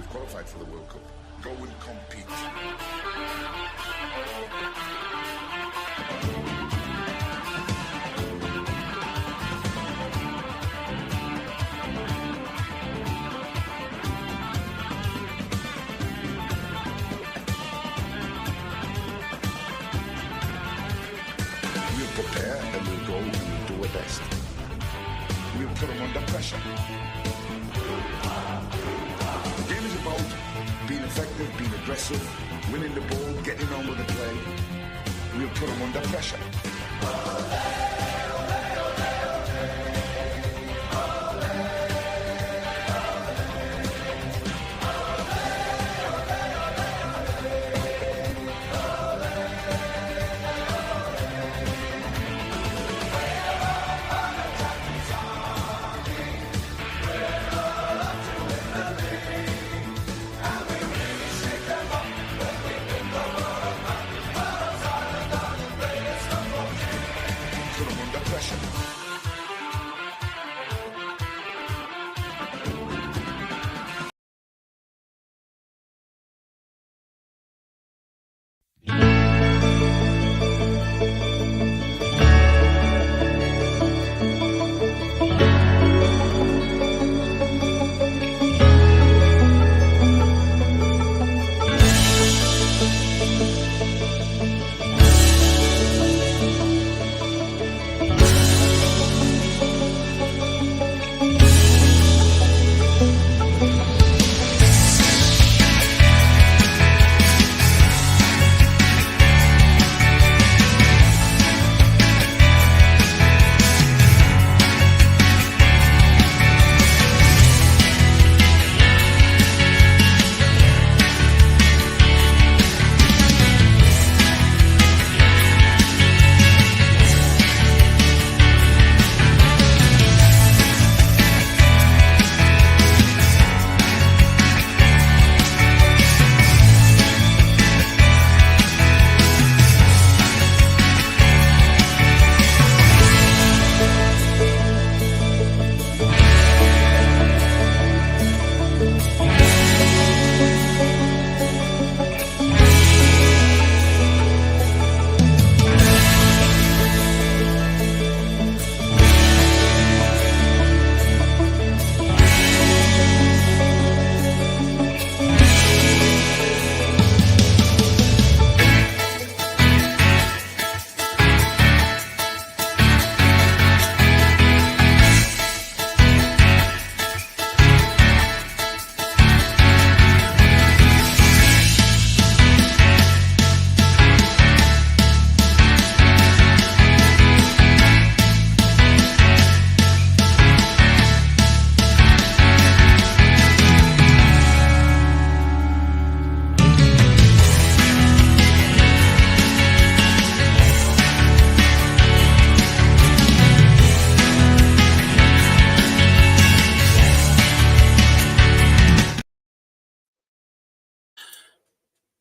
We've qualified for the World Cup. Go and compete. We'll prepare and we'll go and we'll do our best. We'll put them under pressure. The game is about being effective, being aggressive, winning the ball, getting on with the play. We'll put them under pressure.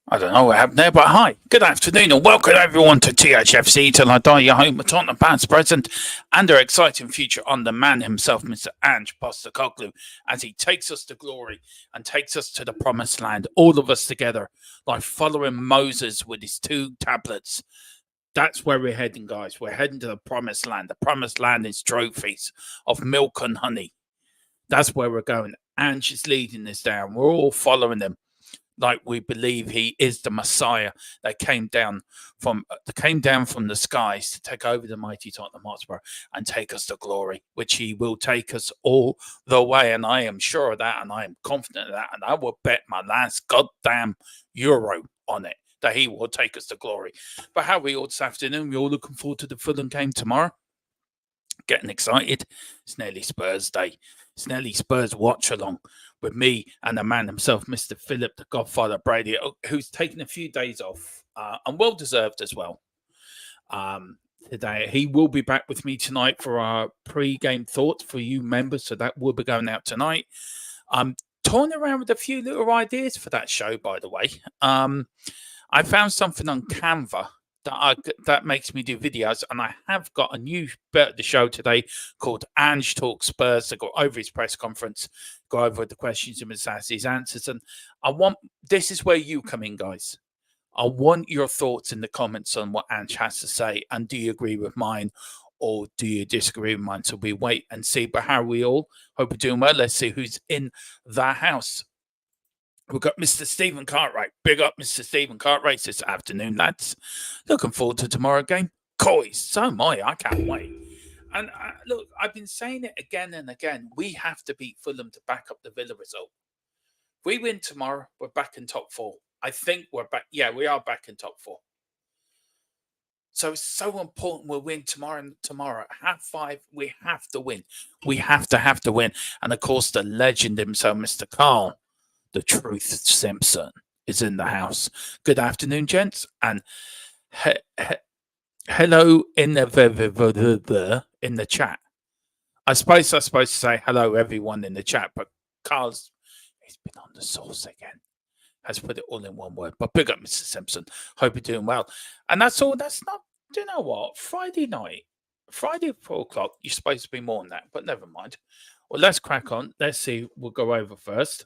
I don't know what happened there, but hi, good afternoon and welcome everyone to THFC Till I Die, your home with Tottenham past, present and their exciting future on the man himself, Mr. Ange Postecoglou, as he takes us to glory and takes us to the promised land, all of us together, like following Moses with his 2 tablets. That's where we're heading, guys. We're heading to the promised land. The promised land is trophies of milk and honey. That's where we're going. Ange is leading us down. We're all following him, like we believe he is the Messiah that came down from the skies to take over the mighty Tottenham Hotspur and take us to glory, which he will take us all the way. And I am sure of that, and I am confident of that, and I will bet my last goddamn euro on it that he will take us to glory. But how are we all this afternoon? We're all looking forward to the Fulham game tomorrow. Getting excited. It's nearly Spurs Day. It's nearly Spurs watch along with me and the man himself, Mr. Philip, the Godfather Brady, who's taken a few days off and well deserved as well. Today, he will be back with me tonight for our pre-game thoughts for you members. So that will be going out tonight. I'm toying around with a few little ideas for that show, by the way. I found something on Canva that makes me do videos, and I have got a new bit of the show today called Ange Talks Spurs. To go over his press conference, go over the questions and his answers, and this is where you come in, guys. I want your thoughts in the comments on what Ange has to say, and do you agree with mine, or do you disagree with mine? So we wait and see. But how are we all? Hope we're doing well. Let's see who's in the house. We've got Mr. Stephen Cartwright. Big up, Mr. Stephen Cartwright, this afternoon, lads. Looking forward to tomorrow's game. Coy, so am I. I can't wait. And look, I've been saying it again and again. We have to beat Fulham to back up the Villa result. If we win tomorrow, we're back in top 4. I think we're back. Yeah, we are back in top 4. So it's so important we win tomorrow. At 5:30, we have to win. We have to win. And of course, the legend himself, Mr. Carl, the Truth Simpson, is in the house. Good afternoon, gents, and hello in the chat. I suppose I'm supposed to say hello everyone in the chat, but Carl's he's been on the sauce again. Has put it all in one word. But big up, Mr. Simpson. Hope you're doing well. And that's all. That's not. Do you know what? Friday night, Friday at 4 o'clock. You're supposed to be more than that, but never mind. Well, let's crack on. Let's see. We'll go over first.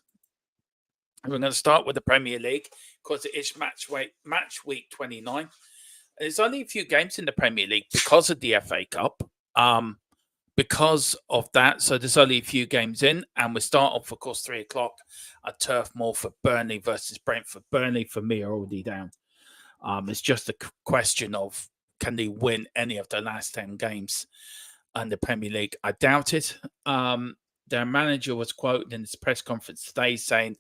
We're going to start with the Premier League because it is match week 29. There's only a few games in the Premier League because of the FA Cup. Because of that, so there's only a few games in, and we start off, of course, 3 o'clock at Turf Moor for Burnley versus Brentford. Burnley, for me, are already down. It's just a question of can they win any of the last 10 games in the Premier League? I doubt it. Their manager was quoted in his press conference today saying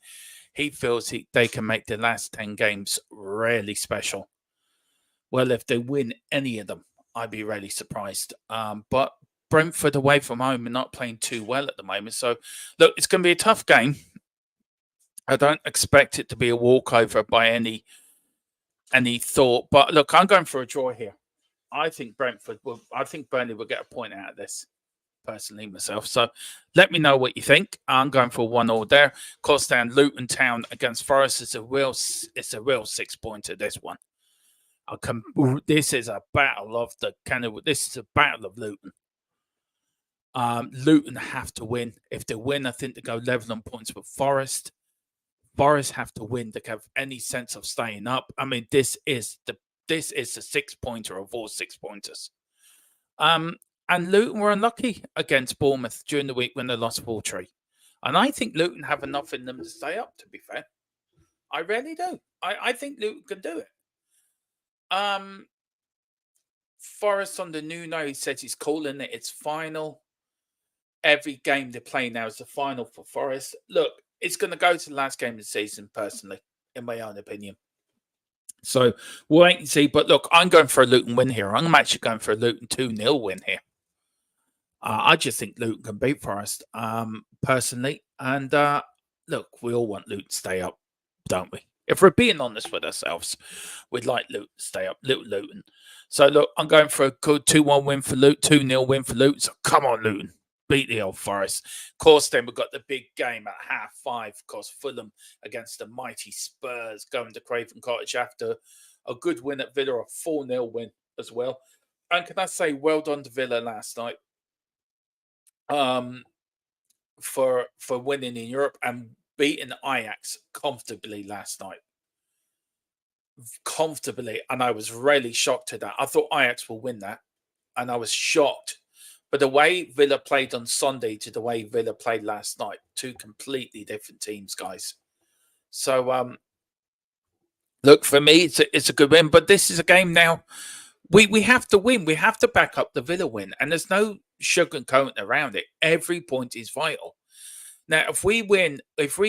he feels they can make the last 10 games really special. Well, if they win any of them, I'd be really surprised. But Brentford away from home are not playing too well at the moment. So, look, it's going to be a tough game. I don't expect it to be a walkover by any thought. But, look, I'm going for a draw here. I think Burnley will get a point out of this, personally, myself. So, let me know what you think. I'm going for 1-1 there. Of course, down Luton Town against Forest. It's a real 6-pointer, this one. This is a battle of This is a battle of Luton. Luton have to win. If they win, I think they go level on points with Forest. Forest have to win to have any sense of staying up. I mean, this is the 6-pointer of all 6-pointers. And Luton were unlucky against Bournemouth during the week when they lost 4-3. And I think Luton have enough in them to stay up, to be fair. I really do. I think Luton can do it. Forest on the Nuno, he says he's calling it. It's final. Every game they play now is the final for Forest. Look, it's going to go to the last game of the season, personally, in my own opinion. So we'll wait and see. But look, I'm going for a Luton win here. I'm actually going for a Luton 2-0 win here. I just think Luton can beat Forest, personally. And look, we all want Luton to stay up, don't we? If we're being honest with ourselves, we'd like Luton to stay up. Luton. So look, I'm going for a good 2-1 win for Luton, 2-0 win for Luton. So come on, Luton. Beat the old Forest. Of course, then we've got the big game at 5:30. Of course, Fulham against the mighty Spurs going to Craven Cottage after a good win at Villa, a 4-0 win as well. And can I say, well done to Villa last night for winning in Europe and beating Ajax comfortably last night. Comfortably. And I was really shocked at that. I thought Ajax will win that. And I was shocked. But the way Villa played on Sunday to the way Villa played last night, 2 completely different teams, guys. So, look, for me, it's a good win. But this is a game now. We have to win. We have to back up the Villa win. And there's no sugarcoating around it. Every point is vital. Now, if we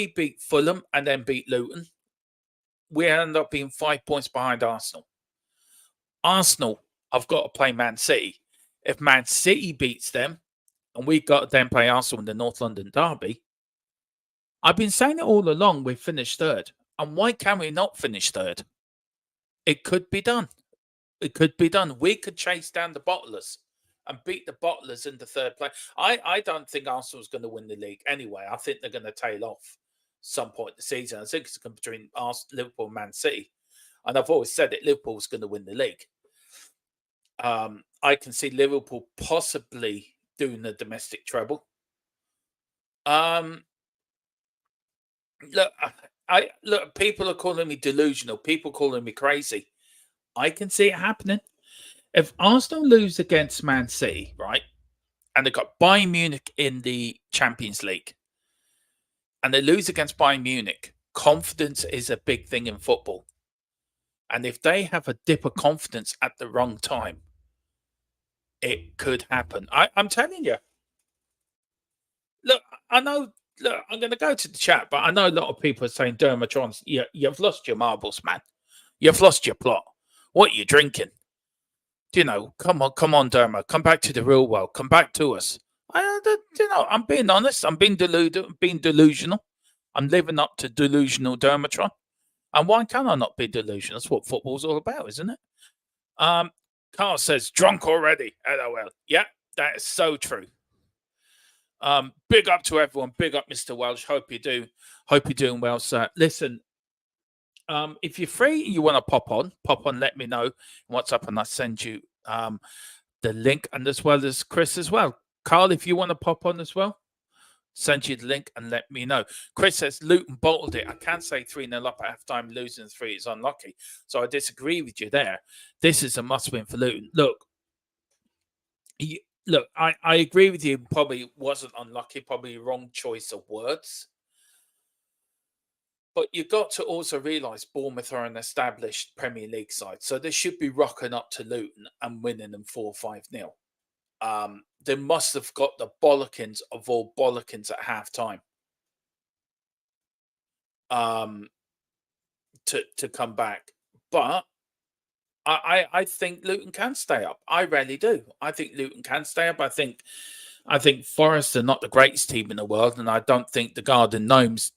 beat Fulham and then beat Luton, we end up being 5 points behind Arsenal. Arsenal have got to play Man City. If Man City beats them, and we've got to then play Arsenal in the North London derby, I've been saying it all along, we finished third. And why can we not finish third? It could be done. It could be done. We could chase down the Bottlers and beat the Bottlers in the third place. I don't think Arsenal's going to win the league anyway. I think they're going to tail off some point in the season. I think it's going to be between Liverpool and Man City. And I've always said it, Liverpool's going to win the league. I can see Liverpool possibly doing the domestic treble. Look, look. People are calling me delusional. People calling me crazy. I can see it happening. If Arsenal lose against Man City, right, and they've got Bayern Munich in the Champions League, and they lose against Bayern Munich, confidence is a big thing in football. And if they have a dip of confidence at the wrong time, it could happen. I'm telling you. Look, I know. Look, I'm going to go to the chat, but I know a lot of people are saying, Dermatron, you've lost your marbles, man. You've lost your plot. What are you drinking? You know, come on, Derma. Come back to the real world. Come back to us. I'm being honest. I'm being delusional. I'm living up to delusional Dermatron. And why can I not be delusional? That's what football's all about, isn't it? Carl says, drunk already. LOL. Yeah, that is so true. Big up to everyone. Big up, Mr. Welsh. Hope you're doing well, sir. Listen, if you're free, you want to pop on, let me know what's up, and I'll send you the link, and as well as Chris as well. Carl, if you want to pop on as well, send you the link and let me know. Chris says Luton bottled it. I can't say 3-0 up at half time, losing 3 is unlucky. So I disagree with you there. This is a must win for Luton. Look, I agree with you. Probably wasn't unlucky, probably wrong choice of words. But you've got to also realise Bournemouth are an established Premier League side. So they should be rocking up to Luton and winning them 4-5-0. They must have got the bollockins of all bollockins at half time to come back. But I think Luton can stay up. I really do. I think Luton can stay up. I think Forest are not the greatest team in the world, and I don't think the Garden Gnomes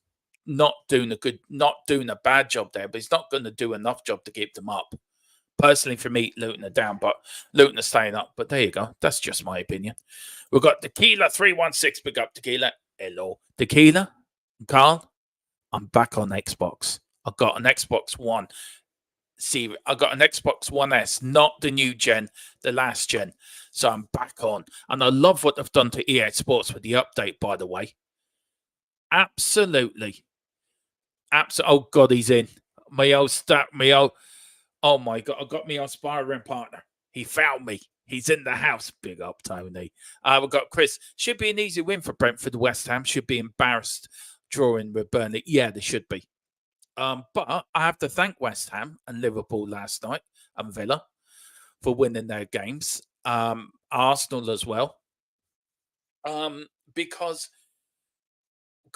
not doing a bad job there, but he's not going to do enough job to keep them up. Personally, for me, Luton are down, but Luton are staying up. But there you go. That's just my opinion. We've got Tequila 316. Big up Tequila. Hello, Tequila. Carl, I'm back on Xbox. I've got an Xbox One. See, I got an Xbox One S, not the new gen, the last gen. So I'm back on, and I love what they've done to EA Sports with the update. By the way, absolutely. Oh God, he's in. Oh my God, I got me on sparring partner. He found me. He's in the house. Big up, Tony. We've got Chris. Should be an easy win for Brentford. West Ham should be embarrassed drawing with Burnley. Yeah, they should be. But I have to thank West Ham and Liverpool last night and Villa for winning their games. Arsenal as well. Because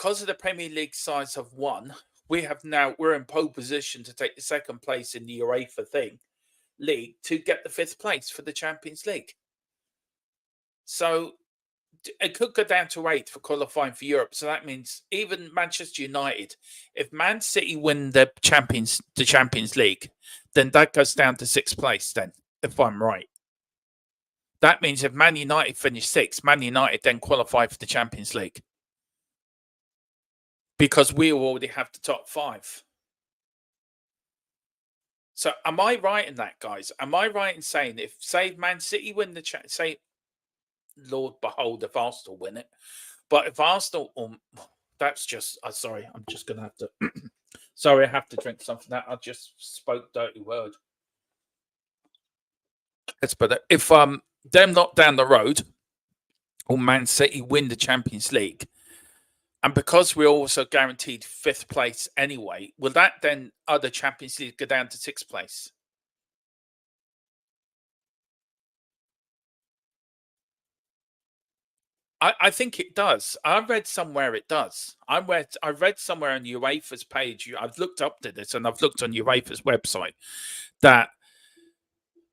of the Premier League sides have won, we're in pole position to take the second place in the UEFA league to get the 5th place for the Champions League. So it could go down to 8th for qualifying for Europe. So that means even Manchester United, if Man City win the Champions League, then that goes down to 6th place then, if I'm right. That means if Man United finish 6th, Man United then qualify for the Champions League. Because we already have the top 5. So am I right in that, guys? Am I right in saying say Man City win say, Lord behold, if Arsenal win it, but if Arsenal, that's just, sorry, I'm just going to have to, sorry, I have to drink something. That I just spoke dirty word. But if them not down the road, or Man City win the Champions League, and because we're also guaranteed 5th place anyway, will that then other Champions League go down to 6th place? I think it does. I read somewhere it does. I read somewhere on UEFA's page. I've looked up to this, and I've looked on UEFA's website that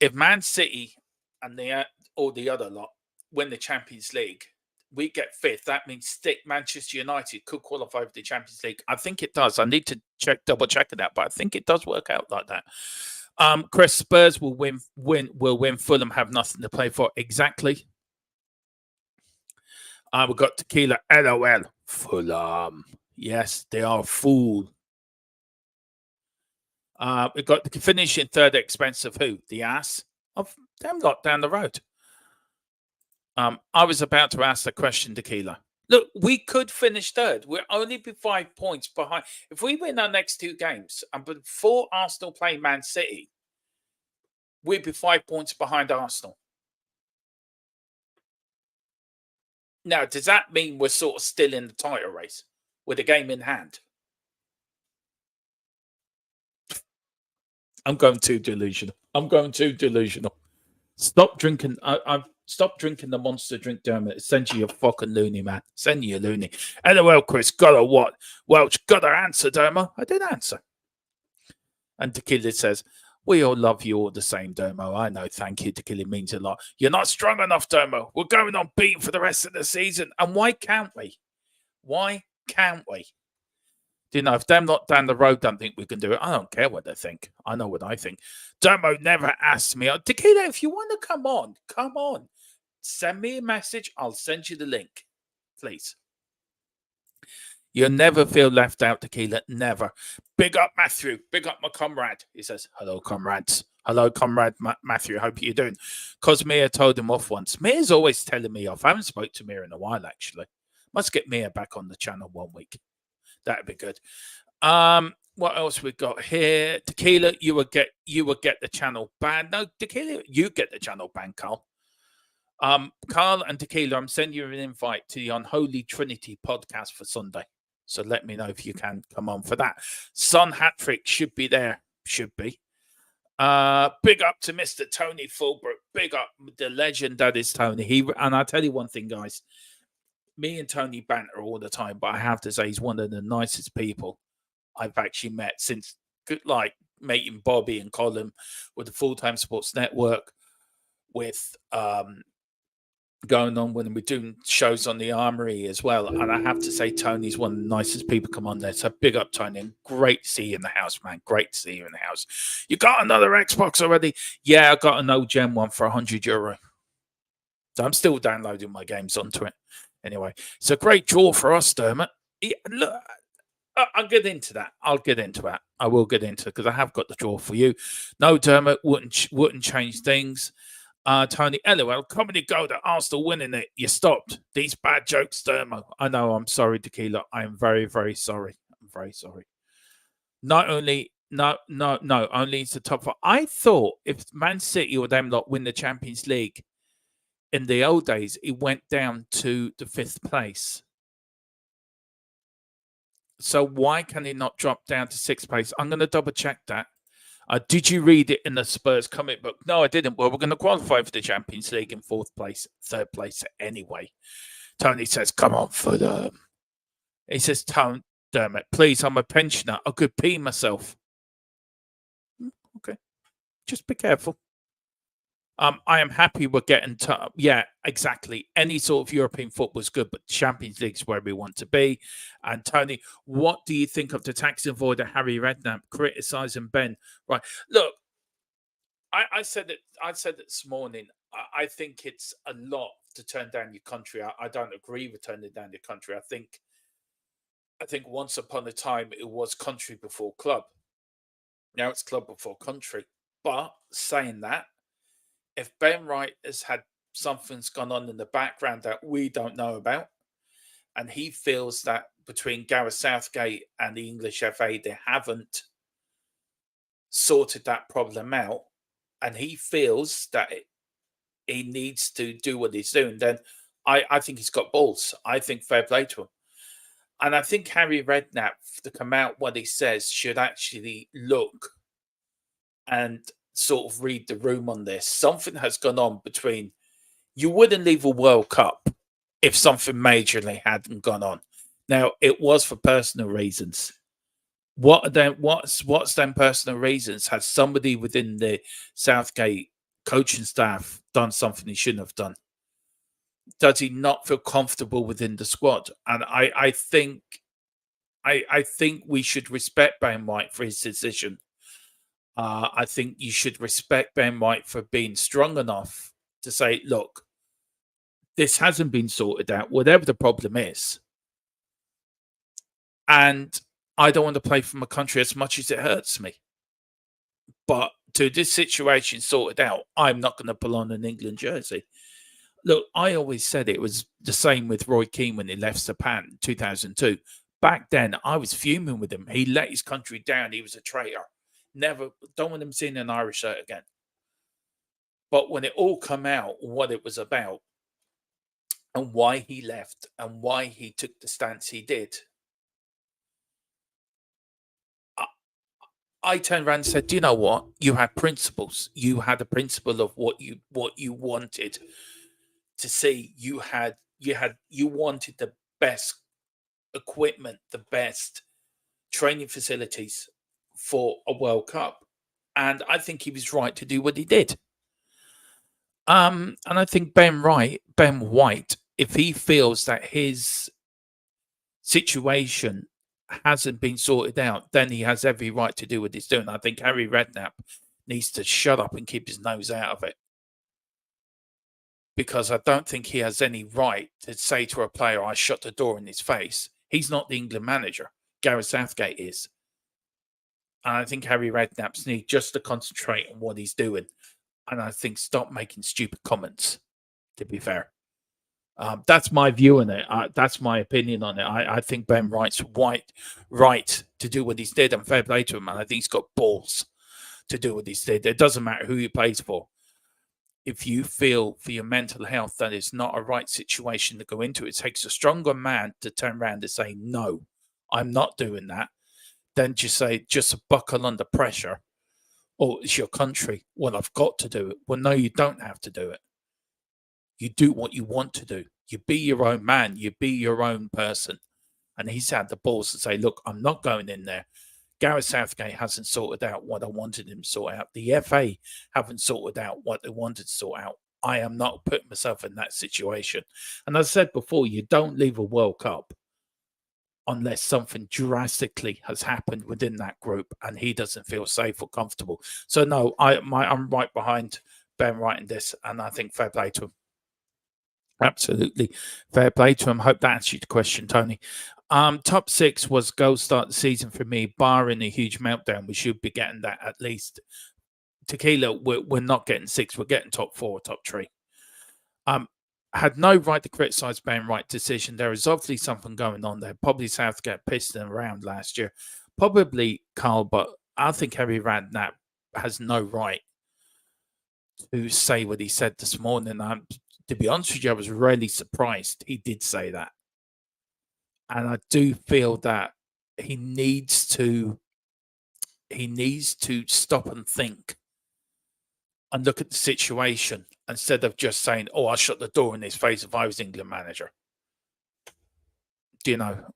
if Man City and the other lot win the Champions League, we get 5th. That means Manchester United could qualify for the Champions League. I think it does. I need to double check it out, but I think it does work out like that. Chris, Spurs will win. Fulham have nothing to play for. Exactly. We've got Tequila. LOL. Fulham. Yes, they are a fool. We've got the finishing 3rd expense of who? The ass of Them lot down the road. I was about to ask the question, Tequila. Look, we could finish third. We're only be 5 points behind. If we win our next 2 games, and before Arsenal play Man City, we'd be 5 points behind Arsenal. Now, does that mean we're sort of still in the title race with a game in hand? I'm going too delusional. Stop drinking. I've stopped drinking the monster drink, Dermot. Send you a fucking loony, man. Send you a loony. LOL, Chris. Got a what? Welch, got to answer, Dermo. I did answer. And Tequila says, we all love you all the same, Dermo. I know, thank you. Tequila means a lot. You're not strong enough, Dermo. We're going on beating for the rest of the season. And why can't we? Why can't we? You know, if them lot down the road don't think we can do it, I don't care what they think. I know what I think. Dermo never asked me. Tequila, if you want to come on. Send me a message. I'll send you the link, please. You'll never feel left out, Tequila. Never. Big up, Matthew. Big up, my comrade. He says, hello, comrades. Hello, comrade Matthew. Hope you're doing. Because Mia told him off once. Mia's always telling me off. I haven't spoke to Mia in a while, actually. Must get Mia back on the channel one week. That'd be good. What else we got here? Tequila, you will get the channel banned. No, Tequila, you get the channel banned, Carl. Carl and Tequila, I'm sending you an invite to the Unholy Trinity podcast for Sunday. So let me know if you can come on for that. Son Hattrick should be there. Should be. Big up to Mr. Tony Fulbrook. Big up the legend that is Tony. And I'll tell you one thing, guys. Me and Tony banter all the time, but I have to say he's one of the nicest people I've actually met since, like, meeting Bobby and Colin with the Full-Time Sports Network, with going on when we're doing shows on the Armory as well. And I have to say Tony's one of the nicest people come on there. So big up, Tony. And great to see you in the house, man. Great to see you in the house. You got another Xbox already? Yeah, I got an old Gen one for €100. So I'm still downloading my games onto it. Anyway, it's a great draw for us, Dermot. Yeah, look, I'll get into that. I will get into it because I have got the draw for you. No, Dermot, wouldn't change things. Tony, LOL, comedy go to Arsenal winning it. You stopped. These bad jokes, Dermot. I know, I'm sorry, Tequila. I am very, very sorry. I'm very sorry. Only it's the top 4. I thought if Man City or them lot win the Champions League, in the old days, it went down to the 5th place. So why can it not drop down to 6th place? I'm going to double check that. Did you read it in the Spurs comic book? No, I didn't. Well, we're going to qualify for the Champions League in 4th place, 3rd place anyway. Tony says, come on, Fulham. He says, Dermot, please, I'm a pensioner. I could pee myself. Okay. Just be careful. I am happy we're getting to, yeah, exactly. Any sort of European football is good, but Champions League is where we want to be. And Tony, what do you think of the tax avoider Harry Redknapp criticising Ben? Right, look, I said it this morning. I think it's a lot to turn down your country. I don't agree with turning down your country. I think once upon a time it was country before club. Now it's club before country. But saying that, if Ben Wright has had something's gone on in the background that we don't know about, and he feels that between Gareth Southgate and the English FA, they haven't sorted that problem out, and he feels that he needs to do what he's doing, then I think he's got balls. I think fair play to him. And I think Harry Redknapp, to come out what he says, should actually look and sort of read the room on this. Something has gone on between. You wouldn't leave a World Cup if something majorly hadn't gone on. Now it was for personal reasons. What's them personal reasons? Has somebody within the Southgate coaching staff done something he shouldn't have done? Does he not feel comfortable within the squad? And I think we should respect Ben White for his decision. I think you should respect Ben White for being strong enough to say, look, this hasn't been sorted out, whatever the problem is. And I don't want to play for my country as much as it hurts me. But to this situation sorted out, I'm not going to pull on an England jersey. Look, I always said it was the same with Roy Keane when he left Japan in 2002. Back then, I was fuming with him. He let his country down. He was a traitor. Never, don't want him seeing an Irish shirt again. But when it all come out, what it was about, and why he left, and why he took the stance he did, I turned around and said, "Do you know what? You had principles. You had a principle of what you wanted to see. You wanted the best equipment, the best training facilities for a World Cup, and I think he was right to do what he did." And I think Ben White, if he feels that his situation hasn't been sorted out, then he has every right to do what he's doing. I think Harry Redknapp needs to shut up and keep his nose out of it, because I don't think he has any right to say to a player, "I shut the door in his face." He's not the England manager. Gareth Southgate is. And I think Harry Redknapp's need just to concentrate on what he's doing. And I think stop making stupid comments, to be fair. That's my view on it. That's my opinion on it. I think Ben White's right to do what he's did, and fair play to him. And I think he's got balls to do what he's did. It doesn't matter who he plays for. If you feel for your mental health that it's not a right situation to go into, it takes a stronger man to turn around and say, "No, I'm not doing that," than just say, "Just buckle under pressure." "Oh, it's your country. Well, I've got to do it." Well, no, you don't have to do it. You do what you want to do. You be your own man. You be your own person. And he's had the balls to say, "Look, I'm not going in there. Gareth Southgate hasn't sorted out what I wanted him to sort out. The FA haven't sorted out what they wanted to sort out. I am not putting myself in that situation." And as I said before, you don't leave a World Cup unless something drastically has happened within that group and he doesn't feel safe or comfortable. So no, I'm right behind Ben White in this, and I think fair play to him. Absolutely fair play to him. Hope that answered your question, Tony. Top 6 was goal start the season for me, barring a huge meltdown. We should be getting that at least. Tequila, we're not getting 6. We're getting top 4, top 3. Had no right to criticise Ben White's decision. There is obviously something going on there. Probably Southgate pissed him around last year. Probably Carl, but I think Harry Redknapp has no right to say what he said this morning. To be honest with you, I was really surprised he did say that. And I do feel that he needs to stop and think and look at the situation instead of just saying, "Oh, I'll shut the door in his face if I was England manager." Do you know?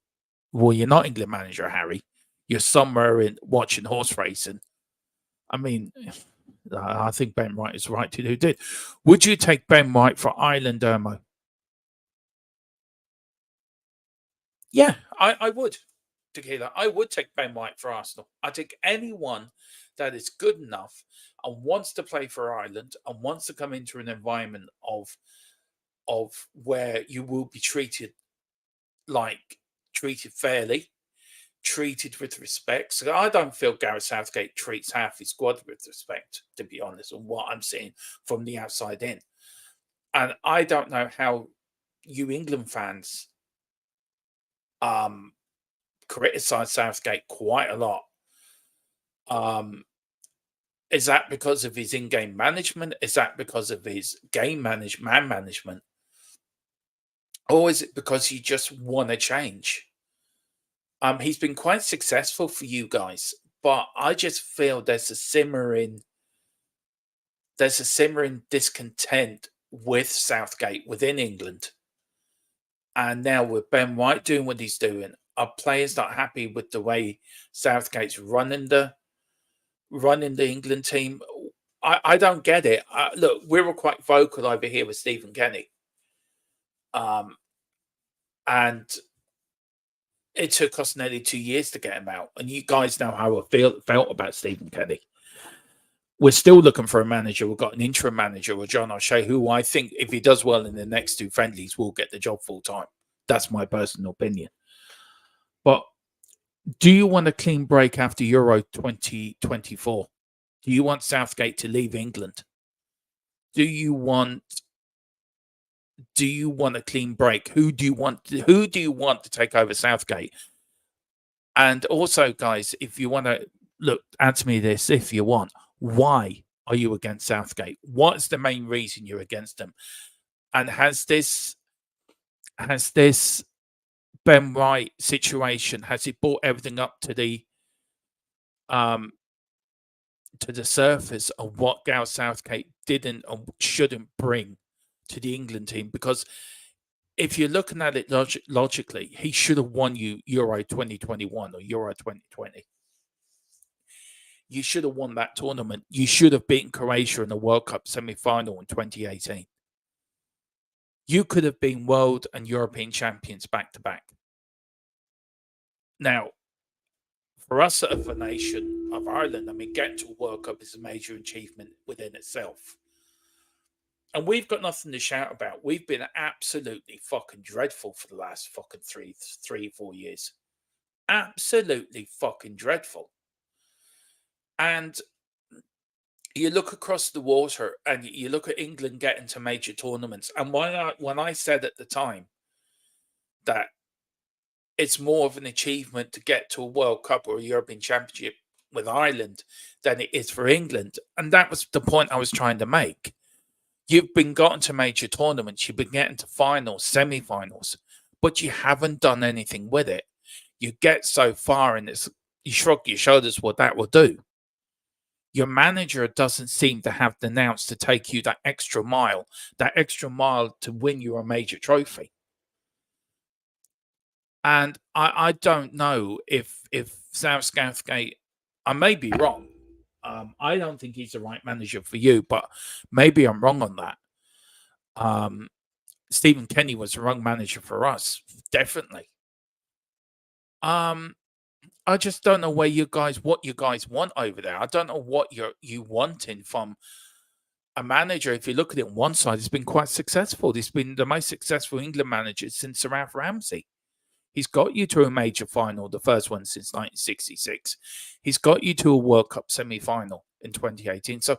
Well, you're not England manager, Harry. You're somewhere in watching horse racing. I mean, I think Ben White is right to do it. Would you take Ben White for Ireland, Dermo? Yeah, I would. Tequila, I would take Ben White for Arsenal. I take anyone that is good enough and wants to play for Ireland and wants to come into an environment of where you will be treated fairly, treated with respect. So I don't feel Gareth Southgate treats half his squad with respect, to be honest, on what I'm seeing from the outside in. And I don't know how you England fans criticize Southgate quite a lot. Is that because of his in-game management? Is that because of his man management? Or is it because he just want to change? He's been quite successful for you guys, but I just feel there's a simmering discontent with Southgate within England. And now with Ben White doing what he's doing, are players not happy with the way Southgate's running the England team? I don't get it. Look, we were quite vocal over here with Stephen Kenny. And it took us nearly 2 years to get him out. And you guys know how I felt about Stephen Kenny. We're still looking for a manager. We've got an interim manager with John O'Shea, who I think, if he does well in the next 2 friendlies, will get the job full time. That's my personal opinion. But do you want a clean break after Euro 2024? Do you want Southgate to leave England? Do you want a clean break? Who do you want to take over Southgate? And also, guys, if you want to look, answer me this if you want. Why are you against Southgate? What's the main reason you're against him? And has this Ben White situation, has it brought everything up to the surface of what Gareth Southgate didn't or shouldn't bring to the England team? Because if you're looking at it logically, he should have won you Euro 2021 or Euro 2020. You should have won that tournament. You should have beaten Croatia in the World Cup semi-final in 2018. You could have been world and European champions back-to-back. Now, for us as a nation of Ireland, I mean, getting to a World Cup is a major achievement within itself. And we've got nothing to shout about. We've been absolutely fucking dreadful for the last fucking 4 years. Absolutely fucking dreadful. And you look across the water and you look at England getting to major tournaments. And when I said at the time that it's more of an achievement to get to a World Cup or a European Championship with Ireland than it is for England. And that was the point I was trying to make. You've been gotten to major tournaments. You've been getting to finals, semi-finals, but you haven't done anything with it. You get so far and you shrug your shoulders what that will do. Your manager doesn't seem to have the nous to take you that extra mile to win you a major trophy. And I don't know if Southgate, I may be wrong. I don't think he's the right manager for you, but maybe I'm wrong on that. Stephen Kenny was the wrong manager for us, definitely. I just don't know what you guys want over there. I don't know what you wanting from a manager. If you look at it on one side, he's been quite successful. He's been the most successful England manager since Sir Ralph Ramsey. He's got you to a major final, the first one since 1966. He's got you to a World Cup semi-final in 2018. So,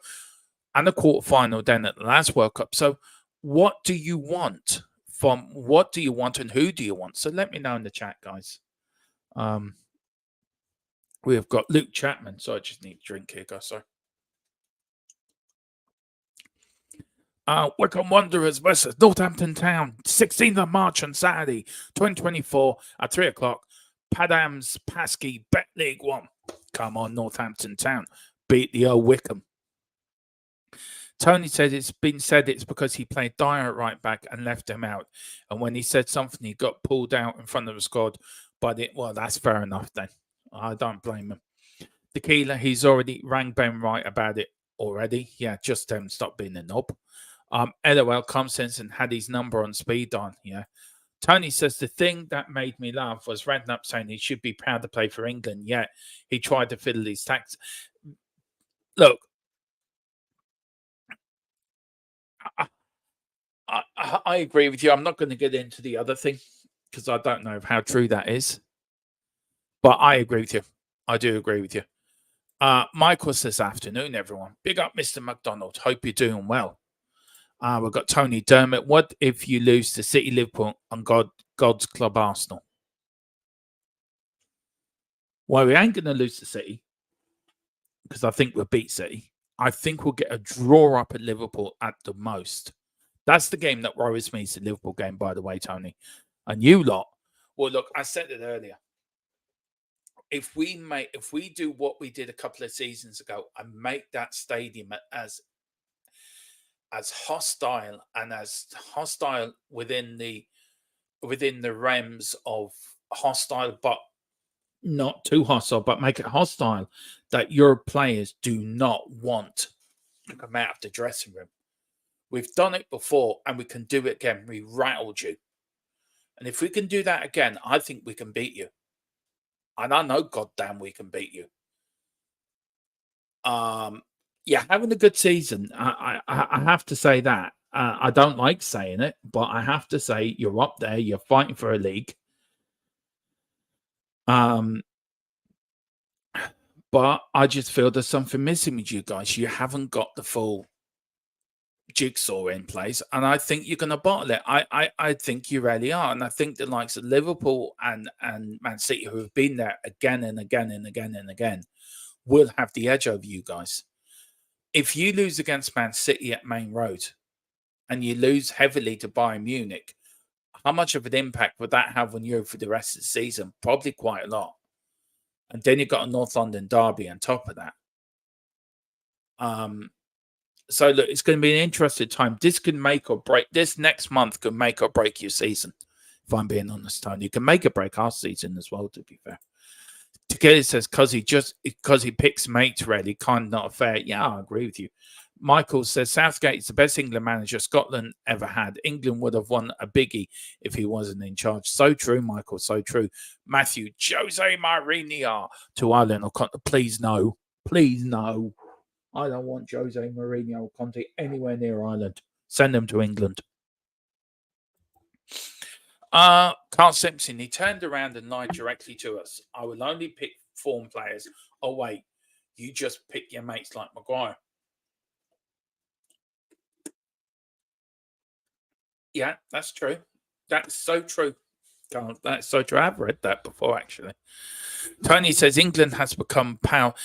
and a quarter-final then at the last World Cup. So what do you want and who do you want? So let me know in the chat, guys. We have got Luke Chapman. So I just need a drink here, guys. Sorry. Wycombe Wanderers versus Northampton Town, 16th of March on Saturday, 2024 at 3 o'clock. Padam's Pasky Bet League 1. Come on, Northampton Town. Beat the old Wycombe. Tony said it's because he played Dyer at right back and left him out. And when he said something, he got pulled out in front of the squad. Well, that's fair enough then. I don't blame him. Tequila, he's already rang Ben Wright about it already. Yeah, just stop being a knob. LOL comes in and had his number on speed on. Yeah. Tony says the thing that made me laugh was Redknapp saying he should be proud to play for England. Yeah, he tried to fiddle his tax. Look, I agree with you. I'm not going to get into the other thing because I don't know how true that is. But I agree with you. I do agree with you. Michael says, afternoon, everyone. Big up, Mr. McDonald. Hope you're doing well. We've got Tony Dermott. What if you lose to City, Liverpool, and God's club Arsenal? Well, we ain't going to lose to City because I think we'll beat City. I think we'll get a draw up at Liverpool at the most. That's the game that worries me. It's the Liverpool game, by the way, Tony. And you lot. Well, look, I said it earlier. If we do what we did a couple of seasons ago and make that stadium as hostile and as hostile within the realms of hostile, but not too hostile, but make it hostile that your players do not want to come out of the dressing room. We've done it before and we can do it again. We rattled you. And if we can do that again, I think we can beat you. And I know goddamn we can beat you. Yeah, having a good season. I have to say that. I don't like saying it, but I have to say you're up there. You're fighting for a league. But I just feel there's something missing with you guys. You haven't got the full jigsaw in place, and I think you're going to bottle it. I think you really are, and I think the likes of Liverpool and Man City, who have been there again and again and again and again, will have the edge over you guys. If you lose against Man City at Main Road, and you lose heavily to Bayern Munich, how much of an impact would that have on you for the rest of the season? Probably quite a lot. And then you've got a North London derby on top of that. So look, it's going to be an interesting time. This can make or break. This next month can make or break your season. If I'm being honest, Tony, you can make or break our season as well. To be fair, Takeda says because he picks mates ready, kind of not fair. Yeah, I agree with you. Michael says Southgate is the best England manager Scotland ever had. England would have won a biggie if he wasn't in charge. So true, Michael. So true. Matthew, Jose Mourinho to Ireland. Please no. Please no. I don't want Jose Mourinho or Conte anywhere near Ireland. Send them to England. Carl Simpson, he turned around and lied directly to us. I will only pick form players. Oh, wait. You just pick your mates like Maguire. Yeah, that's true. That's so true. That's so true. I've read that before, actually. Tony says England has become Powell's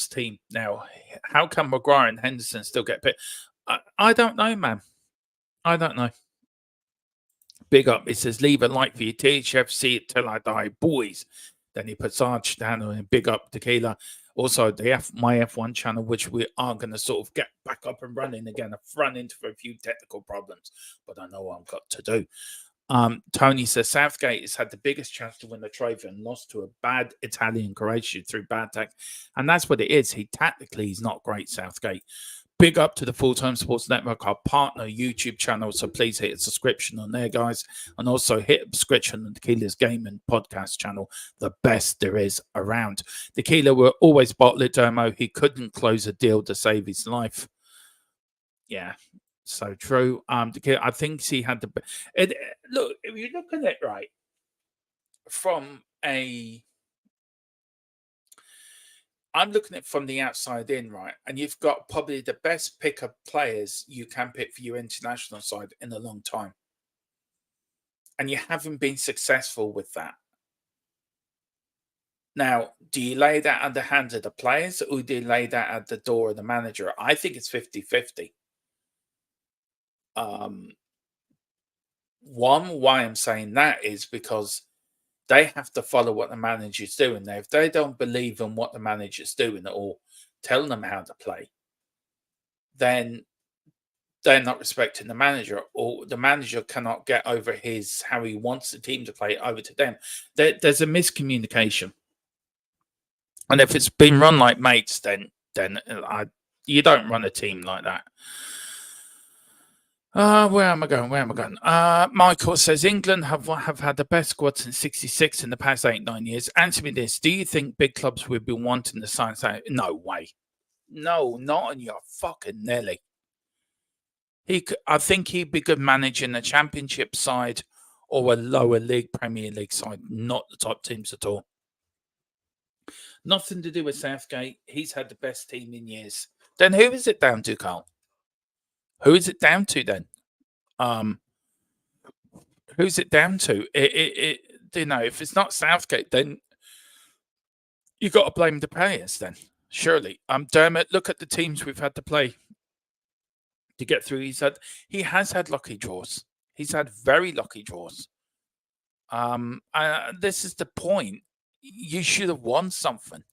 team now. How can Maguire and Henderson still get picked? I don't know, man. I don't know. Big up. It says leave a like for your THFC till I die, boys. Then he puts Arch down and big up Tequila. Also, my F1 channel, which we are going to sort of get back up and running again. I've run into a few technical problems, but I know what I've got to do. Tony says Southgate has had the biggest chance to win the trophy and lost to a bad Italian Croatia through bad tech. And that's what it is. Tactically, he's not great, Southgate. Big up to the Full Time Sports Network, our partner YouTube channel. So please hit a subscription on there, guys. And also hit a subscription on Tequila's Game and Podcast channel, the best there is around. Tequila will always bottle it, Dermo. He couldn't close a deal to save his life. Yeah, so true. I think he had the... look, if you look at it right, from a... I'm looking at it from the outside in, right? And you've got probably the best pick of players you can pick for your international side in a long time. And you haven't been successful with that. Now, do you lay that at the hands of the players or do you lay that at the door of the manager? I think it's 50-50. Why I'm saying that is because they have to follow what the manager's doing. Now, if they don't believe in what the manager's doing or telling them how to play, then they're not respecting the manager, or the manager cannot get over how he wants the team to play over to them. There's a miscommunication. And if it's been run like mates, then you don't run a team like that. Where am I going? Michael says England have had the best squad since '66 in the past 8-9 years. Answer me this: do you think big clubs would be wanting the sign? No way, no, not on your fucking Nelly. I think he'd be good managing a Championship side or a lower league Premier League side, not the top teams at all. Nothing to do with Southgate. He's had the best team in years. Then who is it down to, Carl? Who is it down to then? Who's it down to? If it's not Southgate, then you got to blame the players. Then surely, Dermot. Look at the teams we've had to play to get through. He has had lucky draws. He's had very lucky draws. This is the point. You should have won something.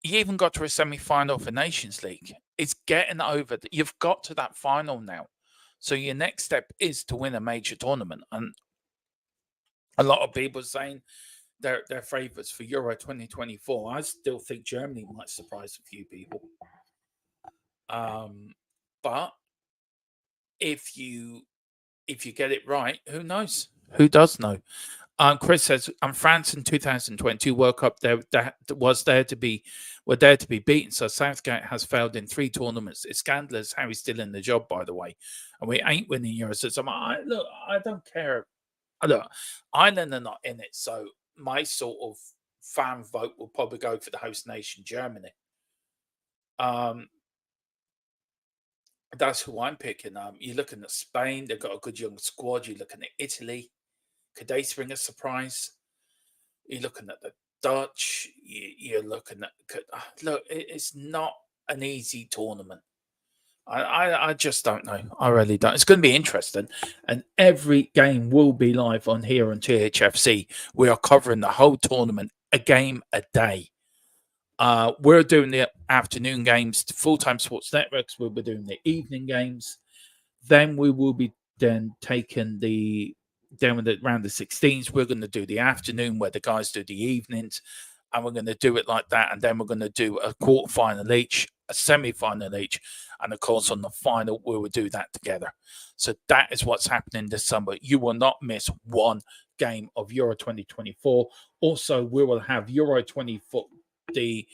You even got to a semi-final for Nations League. It's getting over. You've got to that final now. So your next step is to win a major tournament. And a lot of people are saying they're favourites for Euro 2024. I still think Germany might surprise a few people. But if you get it right, who knows? Who does know? Chris says, France in 2022 World Cup were there to be beaten. So Southgate has failed in 3 tournaments. It's scandalous how he's still in the job, by the way. And we ain't winning Euros. So I don't care. Look, Ireland are not in it. So my sort of fan vote will probably go for the host nation, Germany. That's who I'm picking. You're looking at Spain; they've got a good young squad. You're looking at Italy. Could they spring a surprise? You're looking at the Dutch. You're looking at look. It's not an easy tournament. I just don't know. I really don't. It's going to be interesting, and every game will be live on here on THFC. We are covering the whole tournament, a game a day. We're doing the afternoon games. Full-time sports networks will be doing the evening games. Then we will be taking with the round of 16s. We're going to do the afternoon where the guys do the evenings, and we're going to do it like that. And then we're going to do a quarterfinal each, a semi-final each, and of course on the final we will do that together. So that is what's happening this summer. You will not miss one game of Euro 2024. Also, we will have Euro 24. The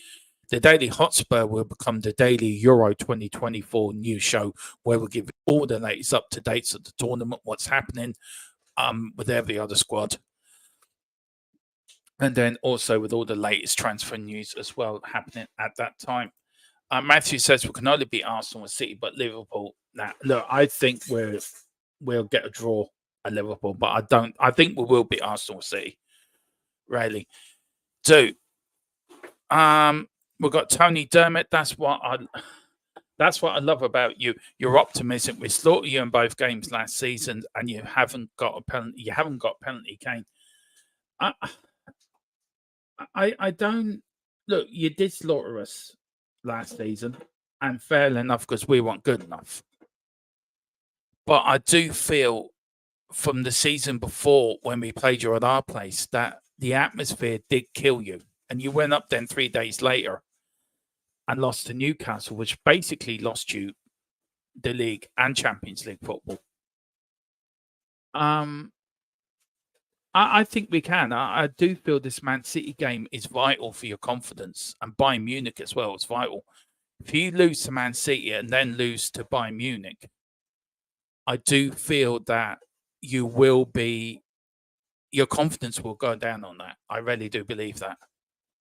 Daily Hotspur will become the Daily Euro 2024 news show, where we'll give all the latest up-to-dates of the tournament, what's happening with every other squad. And then also with all the latest transfer news as well happening at that time. Matthew says we can only beat Arsenal and City, but Liverpool. Now, look, I think we'll get a draw at Liverpool, but I think we will beat Arsenal and City. Really. So, we've got Tony Dermott. That's what I love about you. Your optimism. We slaughtered you in both games last season, and you haven't got a penalty. You haven't got penalty, Kane. I don't look. You did slaughter us last season, and fair enough because we weren't good enough. But I do feel from the season before when we played you at our place that the atmosphere did kill you. And you went up then 3 days later and lost to Newcastle, which basically lost you the league and Champions League football. I think we can. I do feel this Man City game is vital for your confidence, and Bayern Munich as well is vital. If you lose to Man City and then lose to Bayern Munich, I do feel that your confidence will go down on that. I really do believe that.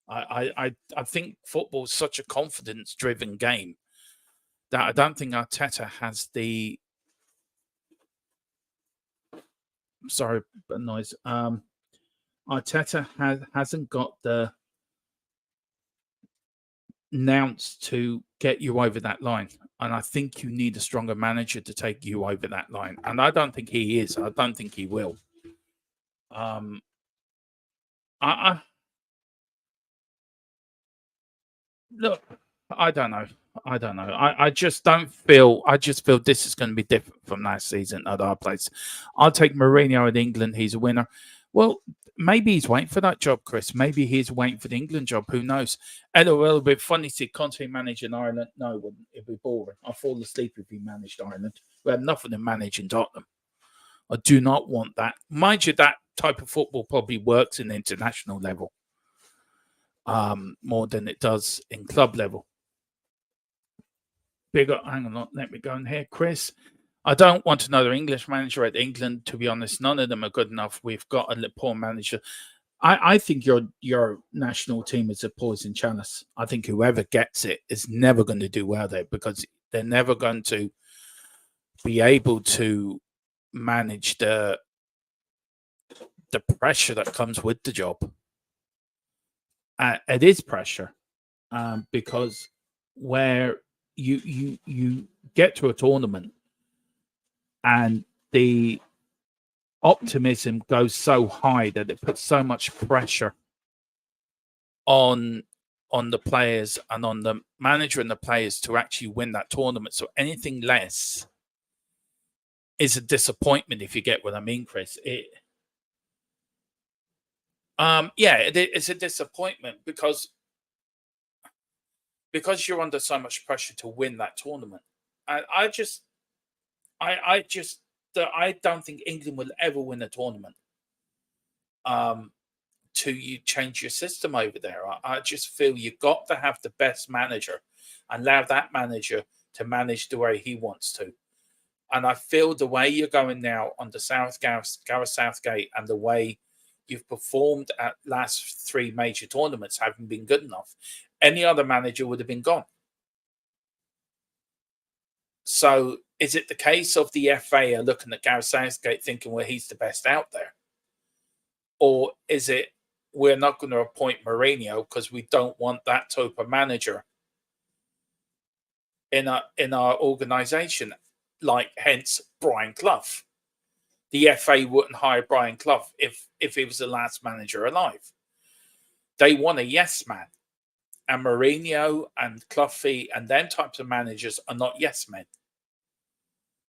I think football is such a confidence-driven game that I don't think Arteta has the. Sorry, but noise. Arteta hasn't got the nous to get you over that line, and I think you need a stronger manager to take you over that line. And I don't think he is. I don't think he will. Look, I don't know. I just don't feel. I just feel this is going to be different from last season at our place. I'll take Mourinho in England. He's a winner. Well, maybe he's waiting for that job, Chris. Maybe he's waiting for the England job. Who knows? LOL, it'll be funny to see Conte manage in Ireland. No, it wouldn't. It'd be boring. I'll fall asleep if he managed Ireland. We have nothing to manage in Tottenham. I do not want that. Mind you, that type of football probably works in the international level more than it does in club level. Hang on, let me go in here, Chris. I don't want another English manager at England. To be honest, none of them are good enough. We've got a poor manager. I think your national team is a poison chalice. I think whoever gets it is never going to do well there because they're never going to be able to manage the pressure that comes with the job. It is pressure because where you get to a tournament and the optimism goes so high that it puts so much pressure on the players and on the manager and the players to actually win that tournament. So anything less is a disappointment, if you get what I mean, Chris. It's a disappointment because you're under so much pressure to win that tournament. I don't think England will ever win a tournament till you change your system over there. I just feel you've got to have the best manager and allow that manager to manage the way he wants to. And I feel the way you're going now under Gareth Southgate and the way you've performed at last 3 major tournaments, haven't been good enough. Any other manager would have been gone. So is it the case of the FA are looking at Gareth Southgate thinking, well, he's the best out there? Or is it, we're not going to appoint Mourinho because we don't want that type of manager in our organisation, like hence Brian Clough. The FA wouldn't hire Brian Clough if he was the last manager alive. They want a yes man. And Mourinho and Cloughy and them types of managers are not yes men.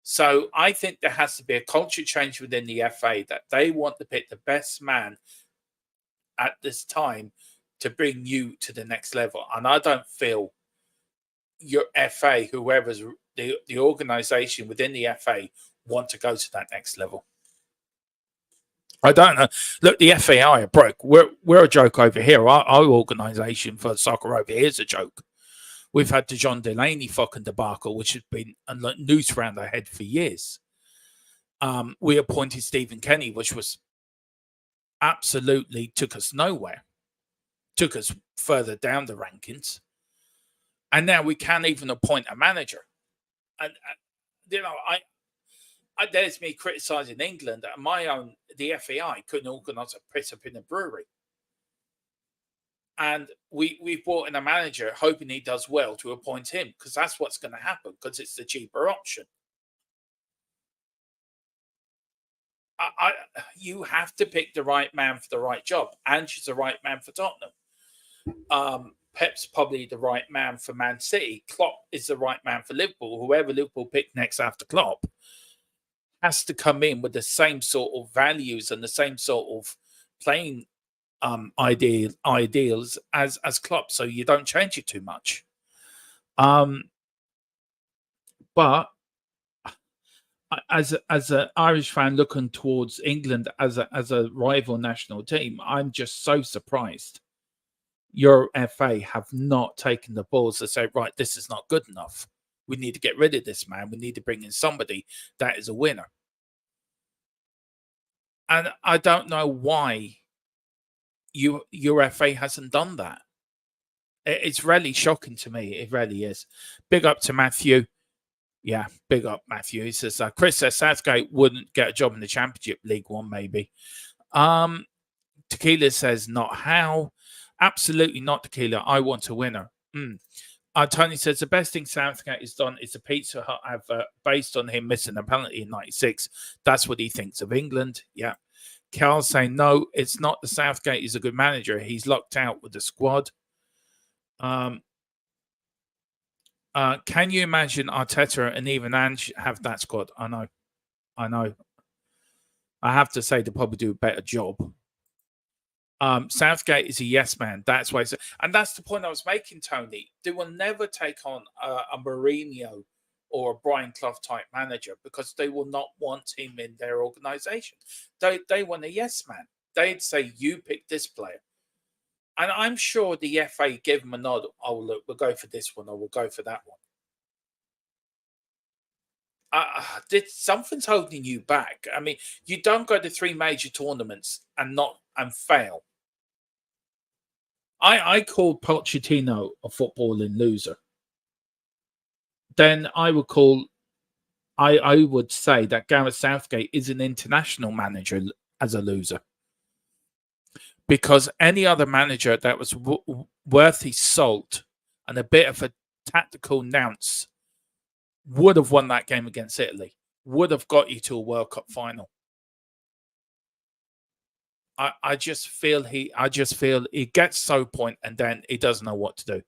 So I think there has to be a culture change within the FA that they want to pick the best man at this time to bring you to the next level. And I don't feel your FA, whoever's the organisation within the FA, want to go to that next level. I don't know. Look, the FAI are broke. We're a joke over here. Our organisation for soccer over here is a joke. We've had the John Delaney fucking debacle, which has been a noose around our head for years. We appointed Stephen Kenny, which was absolutely took us nowhere. Took us further down the rankings. And now we can't even appoint a manager. And you know, there's me criticising England. The FAI couldn't organise a piss up in a brewery. And we've brought in a manager hoping he does well to appoint him, because that's what's going to happen, because it's the cheaper option. You have to pick the right man for the right job. Ange's the right man for Tottenham. Pep's probably the right man for Man City. Klopp is the right man for Liverpool. Whoever Liverpool pick next after Klopp has to come in with the same sort of values and the same sort of playing ideals as Klopp, so you don't change it too much. But as an Irish fan looking towards England as a rival national team, I'm just so surprised your FA have not taken the balls to say, right, this is not good enough. We need to get rid of this man. We need to bring in somebody that is a winner. And I don't know why your FA hasn't done that. It's really shocking to me. It really is. Big up to Matthew. Yeah, big up Matthew. He says, Chris says Southgate wouldn't get a job in the Championship, League One, maybe. Tequila says, not how. Absolutely not, Tequila. I want a winner. Tony says, the best thing Southgate has done is a Pizza Hut advert based on him missing a penalty in 96. That's what he thinks of England. Yeah. Carl's saying, no, it's not the Southgate. He's a good manager. He's locked out with the squad. Can you imagine Arteta and even Ange have that squad? I know. I have to say they probably do a better job. Southgate is a yes man. That's why. And that's the point I was making, Tony. They will never take on a Mourinho or a Brian Clough type manager because they will not want him in their organisation. They want a yes man. They'd say, you pick this player. And I'm sure the FA give him a nod. Oh, look, we'll go for this one or we'll go for that one. Something's holding you back. I mean, you don't go to 3 major tournaments and fail. I call Pochettino a footballing loser. Then I would say that Gareth Southgate is an international manager as a loser. Because any other manager that was worth his salt and a bit of a tactical nous would have won that game against Italy, would have got you to a World Cup final. I just feel he gets so point and then he doesn't know what to do.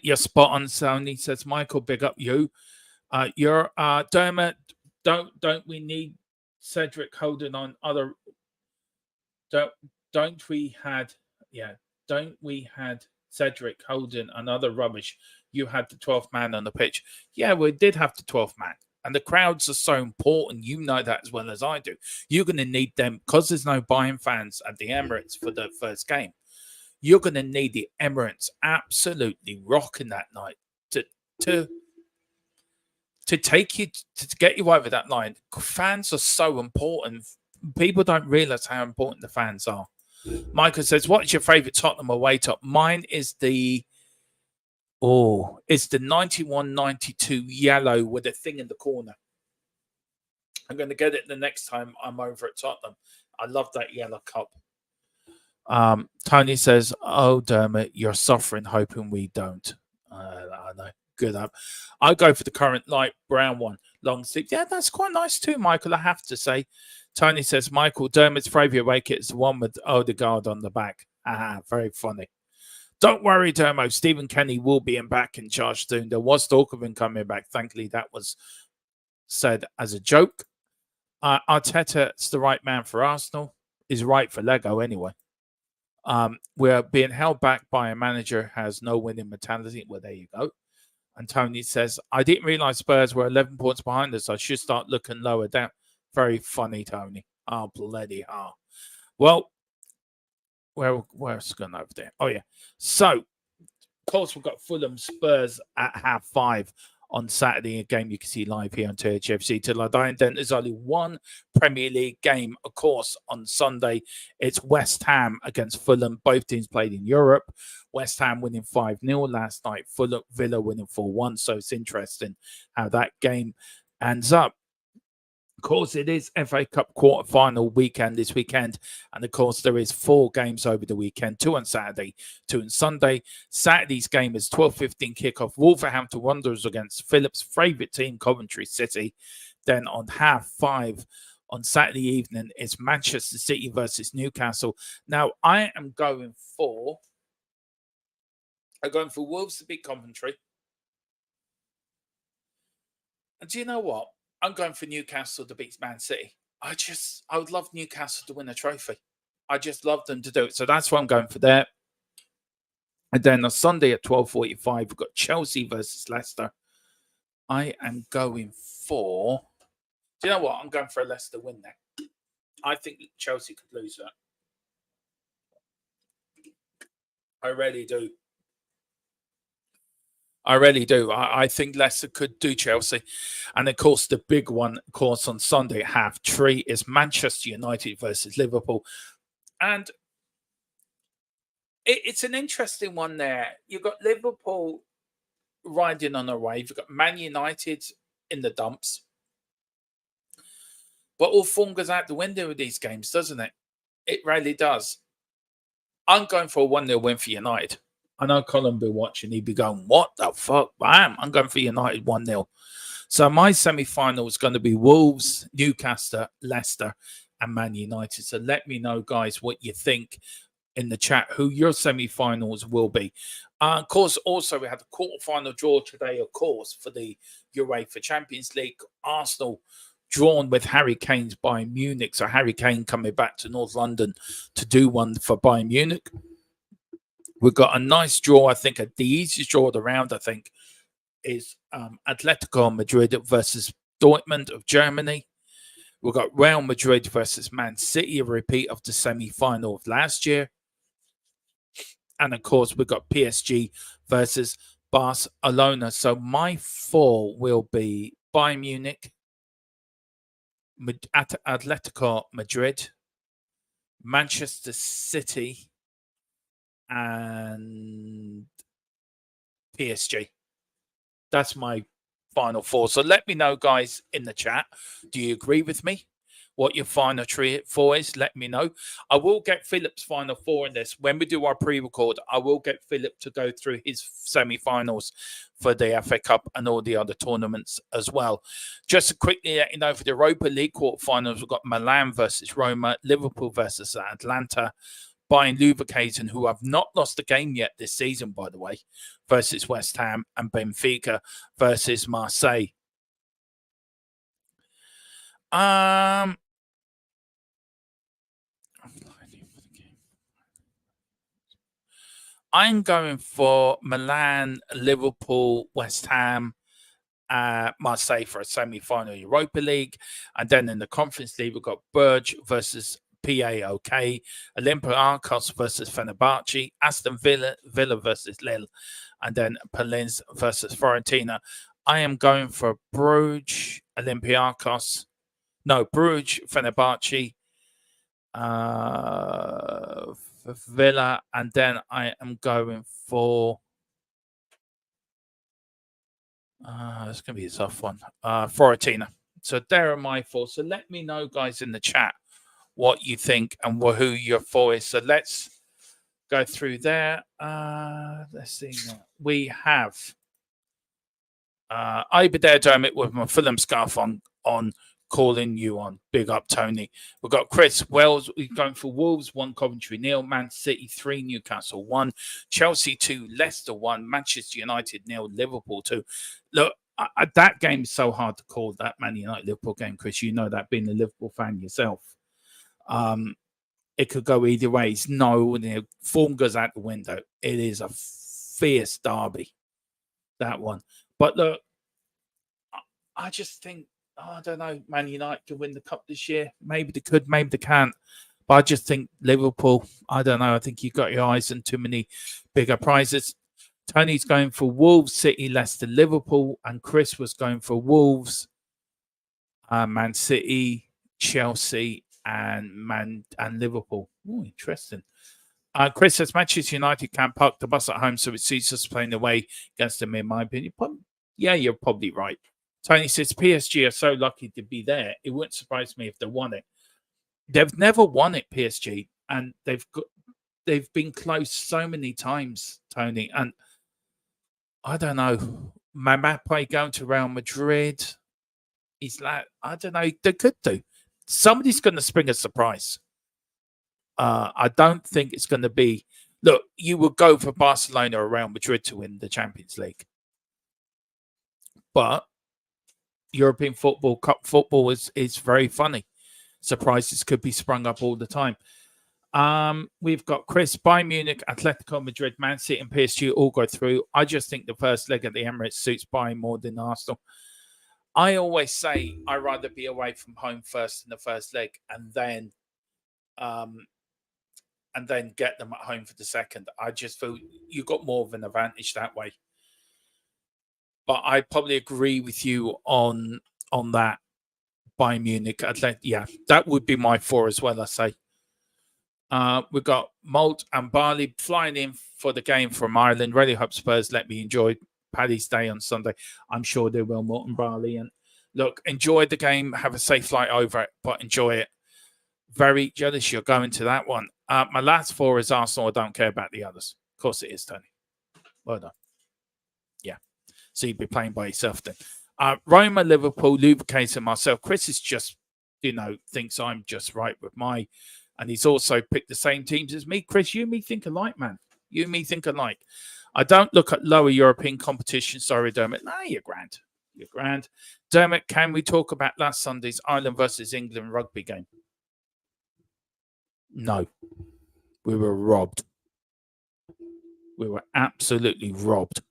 You're spot on, Sony, says Michael, big up you. You're Dermot, don't we need Cedric Holden on other don't we had Cedric Holden and other rubbish? You had the 12th man on the pitch. Yeah, we did have the 12th man. And the crowds are so important. You know that as well as I do. You're going to need them because there's no Bayern fans at the Emirates for the first game. You're going to need the Emirates absolutely rocking that night to take you to get you over that line. Fans are so important people don't realise how important the fans are. Michael says, what is your favourite Tottenham away top? Mine is it's the 91-92 yellow with a thing in the corner. I'm going to get it the next time I'm over at Tottenham. I love that yellow cup. Tony says, oh, Dermot, you're suffering, hoping we don't. I know. Good up. I'll go for the current light brown one. Long sleeve. Yeah, that's quite nice too, Michael, I have to say. Tony says, Michael, Dermot's favourite away kit is the one with Odegaard on the back. Very funny. Don't worry, Dermo. Stephen Kenny will be back in charge soon. There was talk of him coming back. Thankfully, that was said as a joke. Arteta's the right man for Arsenal. Is right for Lego anyway. We're being held back by a manager who has no winning mentality. Well, there you go. And Tony says, I didn't realise Spurs were 11 points behind us. I should start looking lower down. Very funny, Tony. Oh, bloody hell. Well, where's it going over there? Oh, yeah. So, of course, we've got Fulham Spurs at 5:30 on Saturday, a game you can see live here on THFC till I die. And then there's only one Premier League game, of course, on Sunday. It's West Ham against Fulham. Both teams played in Europe. West Ham winning 5-0 last night. Villa winning 4-1. So it's interesting how that game ends up. Of course, it is FA Cup quarter-final weekend this weekend. And, of course, there is 4 games over the weekend, 2 on Saturday, 2 on Sunday. Saturday's game is 12:15 kickoff. Wolverhampton Wanderers against Phillips' favourite team, Coventry City. Then on 5:30 on Saturday evening, it's Manchester City versus Newcastle. Now, I'm going for Wolves to beat Coventry. And do you know what? I'm going for Newcastle to beat Man City. I would love Newcastle to win a trophy. I just love them to do it. So that's what I'm going for there. And then on Sunday at 12:45, we've got Chelsea versus Leicester. I am going for... Do you know what? I'm going for a Leicester win there. I think Chelsea could lose that. I really do. I think Leicester could do Chelsea. And, of course, the big one, of course, on Sunday at 3:30 is Manchester United versus Liverpool. And it's an interesting one there. You've got Liverpool riding on a wave. You've got Man United in the dumps. But all form goes out the window with these games, doesn't it? It really does. I'm going for a 1-0 win for United. I know Colin will be watching. He'd be going, what the fuck? Bam! I'm going for United 1-0. So my semi-final is going to be Wolves, Newcastle, Leicester, and Man United. So let me know, guys, what you think in the chat, who your semi-finals will be. Of course, also we had a quarter-final draw today, of course, for the UEFA Champions League. Arsenal drawn with Harry Kane's Bayern Munich. So Harry Kane coming back to North London to do one for Bayern Munich. We've got a nice draw, I think. The easiest draw of the round, I think, is Atletico Madrid versus Dortmund of Germany. We've got Real Madrid versus Man City, a repeat of the semi-final of last year. And, of course, we've got PSG versus Barcelona. So my 4 will be Bayern Munich, Atletico Madrid, Manchester City, and PSG. That's my final 4. So let me know, guys, in the chat. Do you agree with me? What your final 4 is? Let me know. I will get Philip's final 4 in this. When we do our pre-record, I will get Philip to go through his semi-finals for the FA Cup and all the other tournaments as well. Just to quickly let you know, for the Europa League quarterfinals, we've got Milan versus Roma, Liverpool versus Atlanta, Bayern Leverkusen, who have not lost a game yet this season, by the way, versus West Ham, and Benfica versus Marseille. I'm going for Milan, Liverpool, West Ham, Marseille for a semi-final Europa League. And then in the Conference League, we've got Bruges versus PAOK, Olympiacos versus Fenerbahce, Aston Villa versus Lille, and then Palin's versus Fiorentina. I am going for Bruges, Olympiacos. No, Bruges, Fenerbahce, for Villa, and then I am going for. It's going to be a tough one. Fiorentina. So there are my four. So let me know, guys, in the chat what you think and who your four is. So let's go through there. Let's see. We have I be there, Dermot, with my Fulham scarf on calling you on. Big up, Tony. We've got Chris Wells. We're going for Wolves 1, Coventry 0, Man City 3, Newcastle 1, Chelsea 2, Leicester 1, Manchester United 0, Liverpool 2. Look, that game is so hard to call, that Man United Liverpool game, Chris. You know that, being a Liverpool fan yourself. It could go either ways. No, form goes out the window. It is a fierce derby, that one. But look, I just think, I don't know, Man United could win the cup this year. Maybe they could, maybe they can't. But I just think Liverpool, I don't know. I think you've got your eyes on too many bigger prizes. Tony's going for Wolves, City, Leicester, Liverpool. And Chris was going for Wolves, Man City, Chelsea, and Liverpool. Oh, interesting. Chris says Manchester United can't park the bus at home, so it suits us playing away against them, in my opinion. But yeah, you're probably right. Tony says PSG are so lucky to be there. It wouldn't surprise me if they won it. They've never won it, PSG, and they've been close so many times, Tony. And I don't know, Mbappe going to Real Madrid. He's like, I don't know. They could do. Somebody's going to spring a surprise. I don't think it's going to be. Look, you would go for Barcelona or Real Madrid to win the Champions League, but European football, cup football is very funny. Surprises could be sprung up all the time. We've got Chris, Bayern Munich, Atletico Madrid, Man City, and PSG all go through. I just think the first leg at the Emirates suits Bayern more than Arsenal. I always say I'd rather be away from home first in the first leg, and then get them at home for the second. I just feel you got more of an advantage that way. But I probably agree with you on that. Bayern Munich, yeah, that would be my four as well, I say. We've got Malt and Barley flying in for the game from Ireland. Really hope Spurs let me enjoy Paddy's Day on Sunday. I'm sure they will, Malt and Barley. And look, enjoy the game. Have a safe flight over it, but enjoy it. Very jealous you're going to that one. My last four is Arsenal. I don't care about the others. Of course it is, Tony. Well done. Yeah. So you'd be playing by yourself then. Roma, Liverpool, Lubricates, and myself. Chris is just, thinks I'm just right with my... And he's also picked the same teams as me. Chris, you and me think alike, man. You and me think alike. I don't look at lower European competition. Sorry, Dermot. No, you're grand. You're grand. Dermot, can we talk about last Sunday's Ireland versus England rugby game? No. We were robbed. We were absolutely robbed.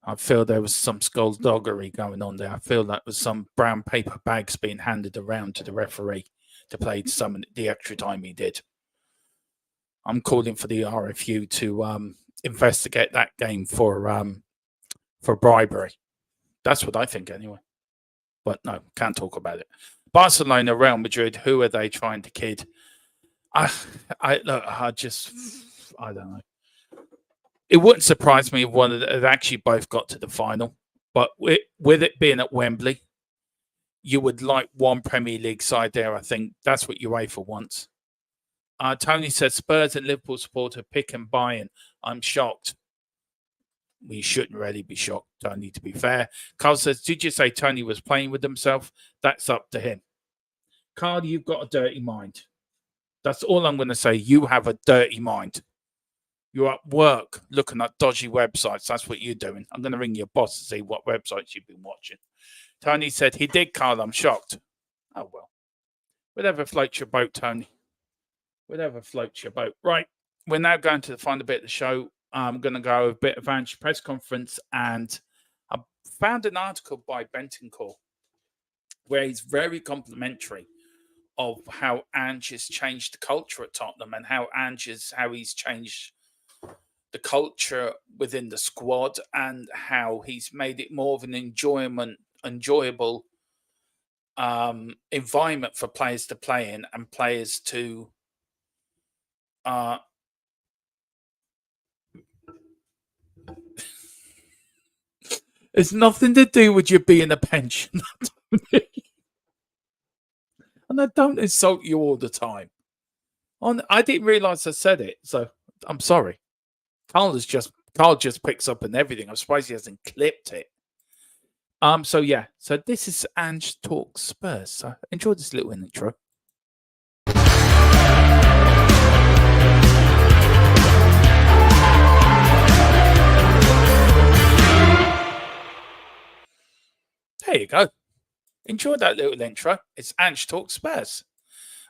I feel there was some skullduggery going on there. I feel like there was some brown paper bags being handed around to the referee to play the extra time he did. I'm calling for the RFU to investigate that game for bribery. That's what I think anyway. But no, can't talk about it. Barcelona, Real Madrid, who are they trying to kid? I don't know. It wouldn't surprise me if one of them actually both got to the final. But with it being at Wembley, you would like one Premier League side there, I think. That's what UEFA wants. Tony says Spurs and Liverpool supporter pick and Bayern. I'm shocked. We shouldn't really be shocked, Tony, to be fair. Carl says, did you say Tony was playing with himself? That's up to him. Carl, you've got a dirty mind. That's all I'm going to say. You have a dirty mind. You're at work looking at dodgy websites. That's what you're doing. I'm going to ring your boss to see what websites you've been watching. Tony said, he did, Carl. I'm shocked. Oh, well. Whatever floats your boat, Tony. Whatever floats your boat. Right. We're now going to the final bit of the show. I'm going to go over a bit of Ange's press conference. And I found an article by Bentancur where he's very complimentary of how Ange has changed the culture at Tottenham and how he's changed the culture within the squad and how he's made it more of an enjoyable environment for players to play in and players to it's nothing to do with you being a pensioner. And I don't insult you all the time. I didn't realise I said it, so I'm sorry. Carl just picks up on everything. I'm surprised he hasn't clipped it. So yeah, so this is Ange Talks Spurs. So enjoy this little intro. There you go. Enjoy that little intro. It's Ange Talks Spurs.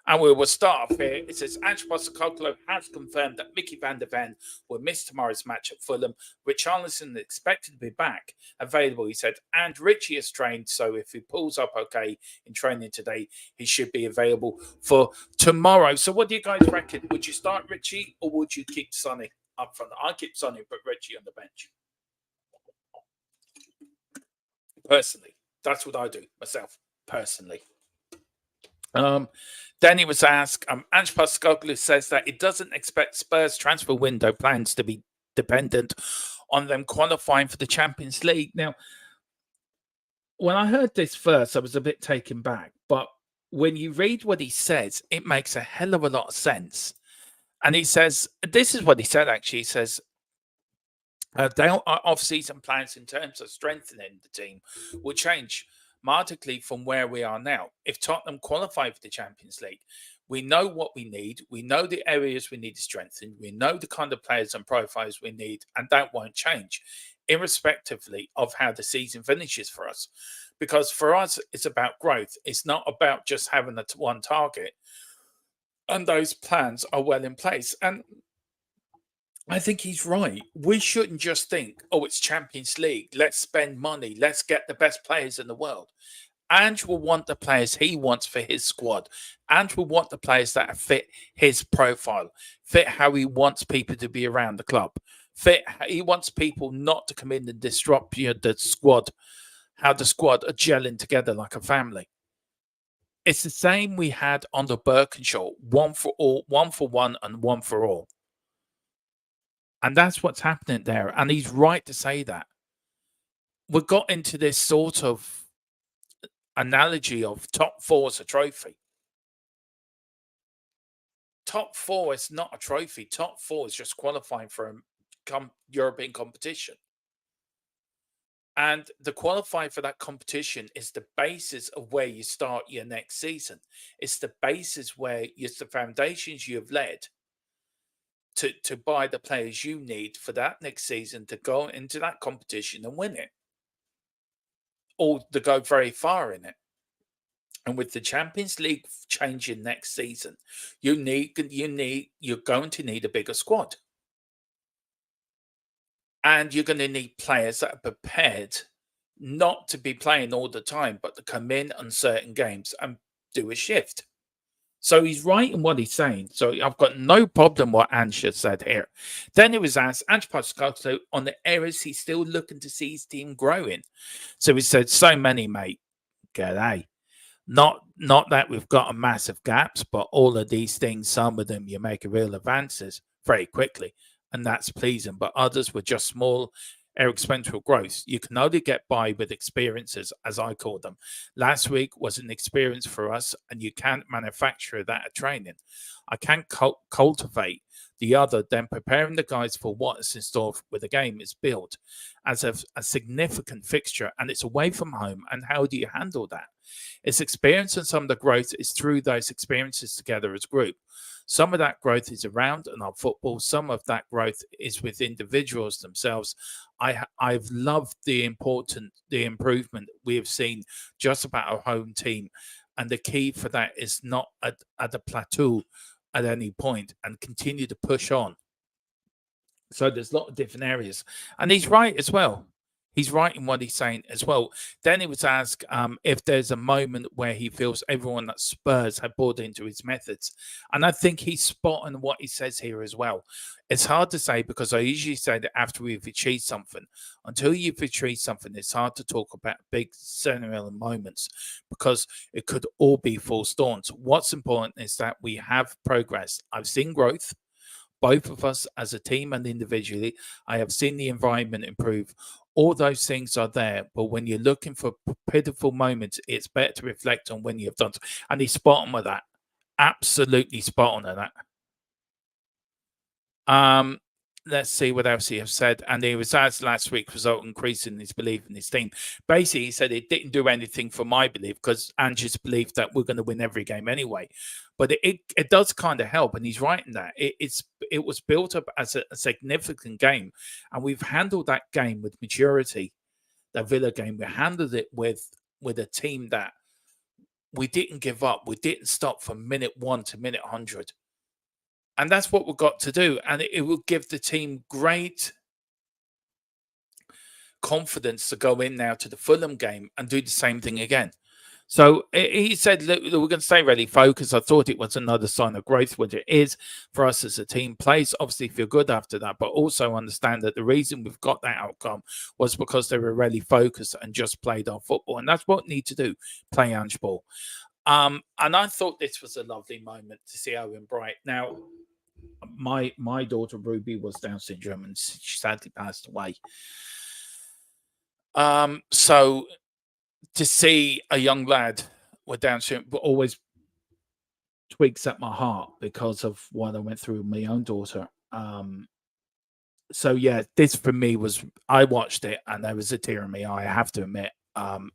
And we will start off here. It says Ange Postecoglou has confirmed that Mickey van der Ven will miss tomorrow's match at Fulham. Richarlison is expected to be back available. He said, and Richie is trained, so if he pulls up okay in training today, he should be available for tomorrow. So what do you guys reckon? Would you start Richie or would you keep Sonny up front? I keep Sonny, but Richie on the bench. Personally, that's what I do myself, personally. Then he was asked, Ange Postecoglou says that it doesn't expect Spurs transfer window plans to be dependent on them qualifying for the Champions League. Now, when I heard this first, I was a bit taken back. But when you read what he says, it makes a hell of a lot of sense. And he says, this is what he said, actually. He says, their off-season plans in terms of strengthening the team will change markedly from where we are now. If Tottenham qualify for the Champions League, we know what we need. We know the areas we need to strengthen. We know the kind of players and profiles we need, and that won't change, irrespectively of how the season finishes for us. Because for us, it's about growth. It's not about just having one target. And those plans are well in place. And I think he's right. We shouldn't just think, oh, it's Champions League. Let's spend money. Let's get the best players in the world. Ange will want the players he wants for his squad. Ange will want the players that fit his profile, fit how he wants people to be around the club, he wants people not to come in and disrupt the squad, how the squad are gelling together like a family. It's the same we had under Birkinshaw, one for all, one for one and one for all. And that's what's happening there. And he's right to say that. We got into this sort of analogy of top four as a trophy. Top four is not a trophy. Top four is just qualifying for a European competition. And the qualifying for that competition is the basis of where you start your next season. It's the basis where it's the foundations you have led to buy the players you need for that next season to go into that competition and win it, or to go very far in it. And with the Champions League changing next season, you're going to need a bigger squad, and you're going to need players that are prepared not to be playing all the time, but to come in on certain games and do a shift. So he's right in what he's saying. So I've got no problem what Ange said here. Then he was asked, Ange Postecoglou, on the areas he's still looking to see his team growing. So he said, so many, mate. G'day. Not that we've got a massive gaps, but all of these things, some of them you make real advances very quickly, and that's pleasing. But others were just small, experiential growth. You can only get by with experiences, as I call them. Last week was an experience for us, and you can't manufacture that at training. I can't cultivate the other, then preparing the guys for what is in store with the game is built as a significant fixture, and it's away from home. And how do you handle that? It's experience, and some of the growth is through those experiences together as a group. Some of that growth is around and on football. Some of that growth is with individuals themselves. I've loved the improvement we have seen just about our home team. And the key for that is not at the plateau at any point and continue to push on. So there's a lot of different areas. And he's right as well. He's right in what he's saying as well. Then he was asked if there's a moment where he feels everyone at Spurs had bought into his methods. And I think he's spot on what he says here as well. It's hard to say because I usually say that after we've achieved something, until you've achieved something, it's hard to talk about big sentimental moments because it could all be false dawns. What's important is that we have progress. I've seen growth, both of us as a team and individually. I have seen the environment improve. All those things are there, but when you're looking for pitiful moments, it's better to reflect on when you've done. And he's spot on with that. Absolutely spot on with that. Let's see what else he has said. And he was asked last week, result increasing his belief in his team. Basically, he said it didn't do anything for my belief because Ange's belief that we're going to win every game anyway. But it does kind of help, and he's right in that. It was built up as a significant game, and we've handled that game with maturity. The Villa game, we handled it with a team that we didn't give up. We didn't stop from minute 1 to minute 100. And that's what we've got to do. And it will give the team great confidence to go in now to the Fulham game and do the same thing again. So he said, look, we're going to stay really focused. I thought it was another sign of growth, which it is for us as a team. Players obviously feel good after that, but also understand that the reason we've got that outcome was because they were really focused and just played our football. And that's what we need to do, play Ange ball. And I thought this was a lovely moment to see Owen Bright. Now, my daughter Ruby was Down syndrome and she sadly passed away. So to see a young lad with Down syndrome always twigs at my heart because of what I went through with my own daughter. So yeah, this for me was, I watched it and there was a tear in my eye, I have to admit.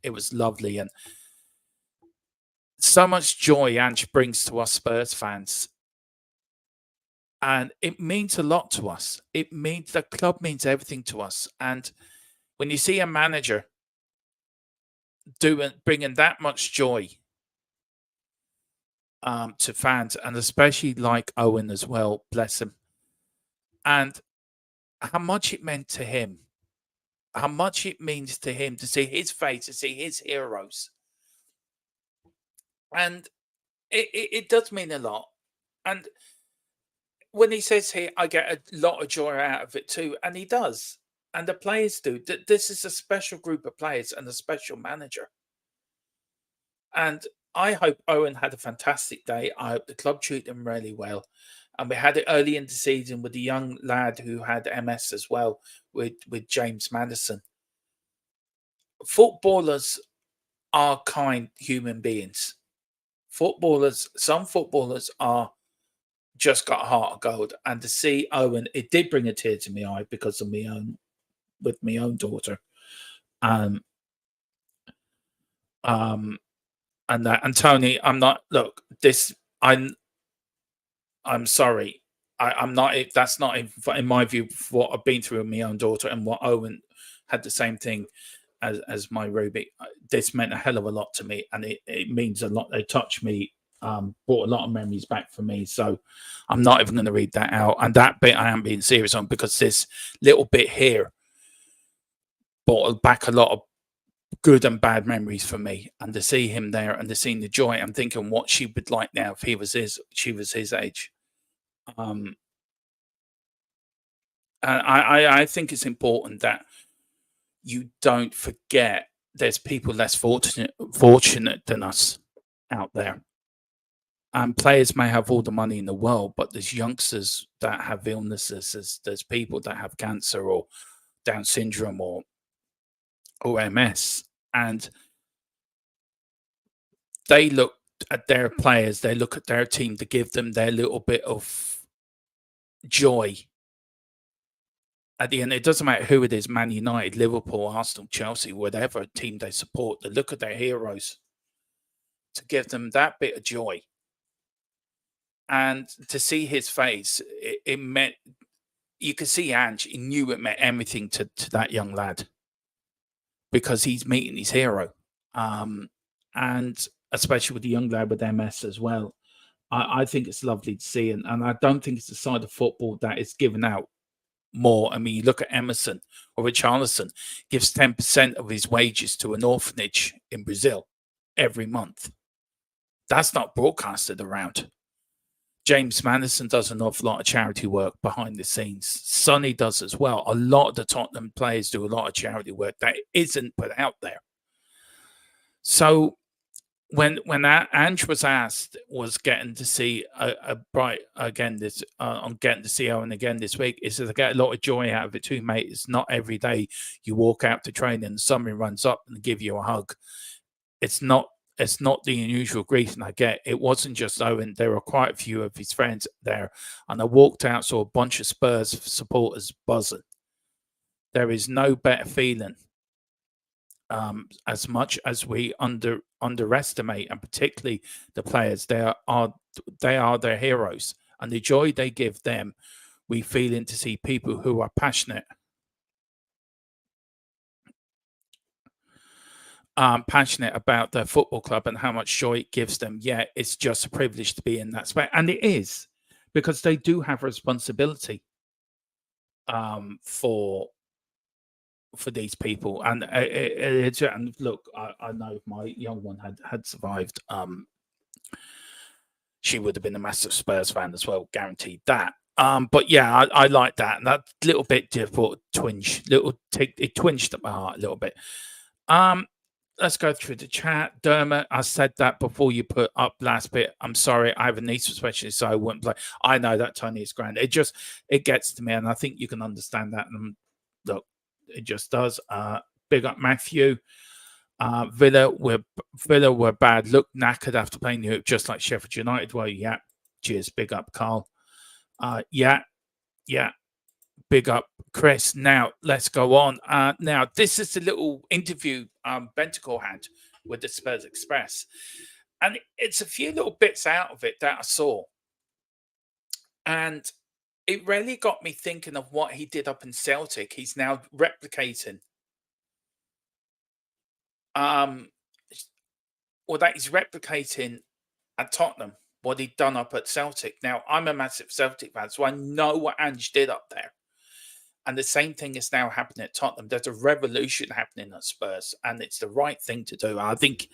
It was lovely and so much joy Ange brings to us Spurs fans. And it means a lot to us. It means the club means everything to us. And when you see a manager bringing that much joy to fans, and especially like Owen as well, bless him, and how much it meant to him, how much it means to him to see his face, to see his heroes. And it does mean a lot. And when he says here, I get a lot of joy out of it too, and he does. And the players do. This is a special group of players and a special manager. And I hope Owen had a fantastic day. I hope the club treated him really well. And we had it early in the season with the young lad who had MS as well, with James Maddison. Footballers are kind human beings. Some footballers are just got a heart of gold. And to see Owen, it did bring a tear to my eye because of with my own daughter. And Tony, I'm not, look, I'm sorry. I'm not, that's not in my view what I've been through with my own daughter and what Owen had the same thing as my Ruby. This meant a hell of a lot to me and it means a lot. They touched me, brought a lot of memories back for me. So I'm not even going to read that out. And that bit I am being serious on because this little bit here brought back a lot of good and bad memories for me. And to see him there and to see the joy, I'm thinking what she would like now if she was his age. And I think it's important that you don't forget there's people less fortunate than us out there. And players may have all the money in the world, but there's youngsters that have illnesses. There's people that have cancer or Down syndrome or MS, and they look at their players, they look at their team to give them their little bit of joy. At the end, it doesn't matter who it is, Man United, Liverpool, Arsenal, Chelsea, whatever team they support, they look at their heroes to give them that bit of joy. And to see his face, it meant, you could see Ange, he knew it meant everything to that young lad because he's meeting his hero. And especially with the young lad with MS as well. I think it's lovely to see. And I don't think it's a side of football that is given out more. I mean, you look at Emerson or Richarlison, gives 10% of his wages to an orphanage in Brazil every month. That's not broadcasted around. James Maddison does an awful lot of charity work behind the scenes. Sonny does as well. A lot of the Tottenham players do a lot of charity work that isn't put out there. So when Ange was asked, was getting to see a bright again this on getting to see Owen again this week, he says I get a lot of joy out of it too, mate. It's not every day you walk out to train and somebody runs up and give you a hug. It's not the unusual greeting I get. It wasn't just Owen. There were quite a few of his friends there, and I walked out, saw a bunch of Spurs supporters buzzing. There is no better feeling. As much as we underestimate, and particularly the players, they are their heroes, and the joy they give them, we feel in to see people who are passionate about their football club and how much joy it gives them. Yeah, it's just a privilege to be in that space, and it is, because they do have responsibility for these people, and and look, I know if my young one had survived, she would have been a massive Spurs fan as well, guaranteed that. But yeah, I like that, and that little bit difficult twinge, it twinged at my heart a little bit. Let's go through the chat. Dermot, I said that before you put up last bit. I'm sorry, I have a niece especially, so I wouldn't play. I know that Tony is grand. It gets to me, and I think you can understand that. And look, it just does. Big up Matthew. Villa were bad. Look knackered after playing Europe, just like Sheffield United. Well, yeah. Cheers. Big up, Carl. Yeah. Big up, Chris. Now let's go on. Now this is the little interview Bentancur had with the Spurs Express, and it's a few little bits out of it that I saw, and it really got me thinking of what he did up in Celtic. He's now replicating, that he's replicating at Tottenham what he'd done up at Celtic. Now I'm a massive Celtic fan, so I know what Ange did up there. And the same thing is now happening at Tottenham. There's a revolution happening at Spurs, and it's the right thing to do. I think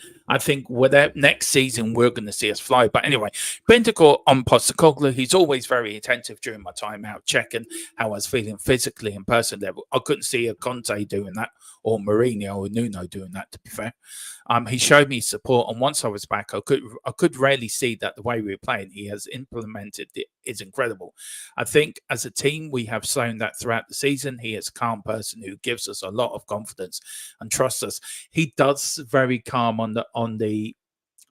with next season we're going to see us fly. But anyway, Bentancur on Postecoglou. He's always very attentive during my time out, checking how I was feeling physically and personal level. I couldn't see a Conte doing that, or Mourinho or Nuno doing that, to be fair. He showed me support, and once I was back, I could rarely see that the way we were playing, he has implemented it is incredible. I think as a team, we have shown that throughout the season. He is a calm person who gives us a lot of confidence and trusts us. He does very calm on the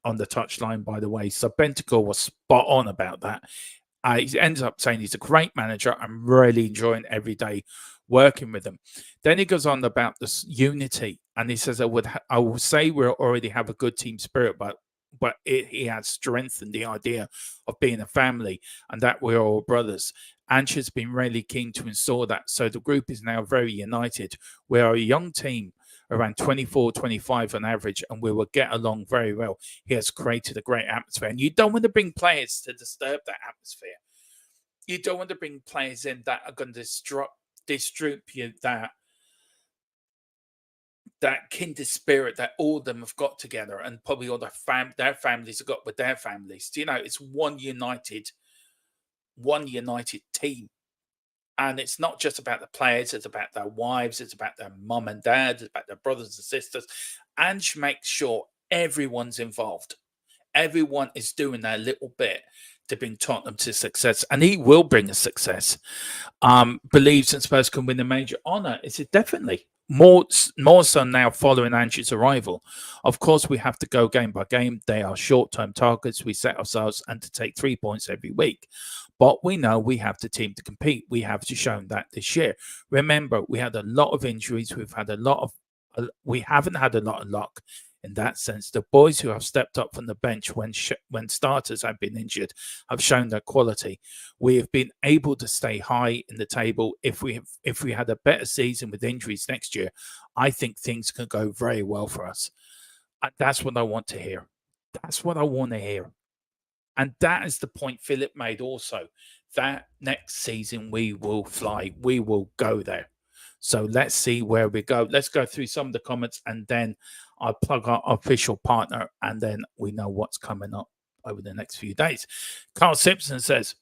touchline, by the way. So Bentancur was spot on about that. He ends up saying he's a great manager. I'm really enjoying every day working with him. Then he goes on about this unity, and he says, I will say we already have a good team spirit, but he has strengthened the idea of being a family and that we're all brothers. Ange has been really keen to install that, so the group is now very united. We are a young team, around 24, 25 on average, and we will get along very well. He has created a great atmosphere, and you don't want to bring players to disturb that atmosphere. You don't want to bring players in that are going to distribute that kindred spirit that all of them have got together, and probably all their families have got with their families. You know, it's one united team. And it's not just about the players, it's about their wives, it's about their mum and dad, it's about their brothers and sisters. Ange makes sure everyone's involved. Everyone is doing their little bit to bring Tottenham to success, and he will bring us success. Believes that Spurs can win a major honour. Is it definitely? More so now following Ange's arrival. Of course, we have to go game by game. They are short-term targets we set ourselves, and to take 3 points every week. But we know we have the team to compete. We have to show that this year. Remember, we had a lot of injuries. We haven't had a lot of luck in that sense. The boys who have stepped up from the bench when starters have been injured have shown their quality. We have been able to stay high in the table. If we had a better season with injuries next year, I think things can go very well for us. And that's what I want to hear. That's what I want to hear. And that is the point Philip made also, that next season we will fly. We will go there. So let's see where we go. Let's go through some of the comments, and then I'll plug our official partner, and then we know what's coming up over the next few days. Carl Simpson says,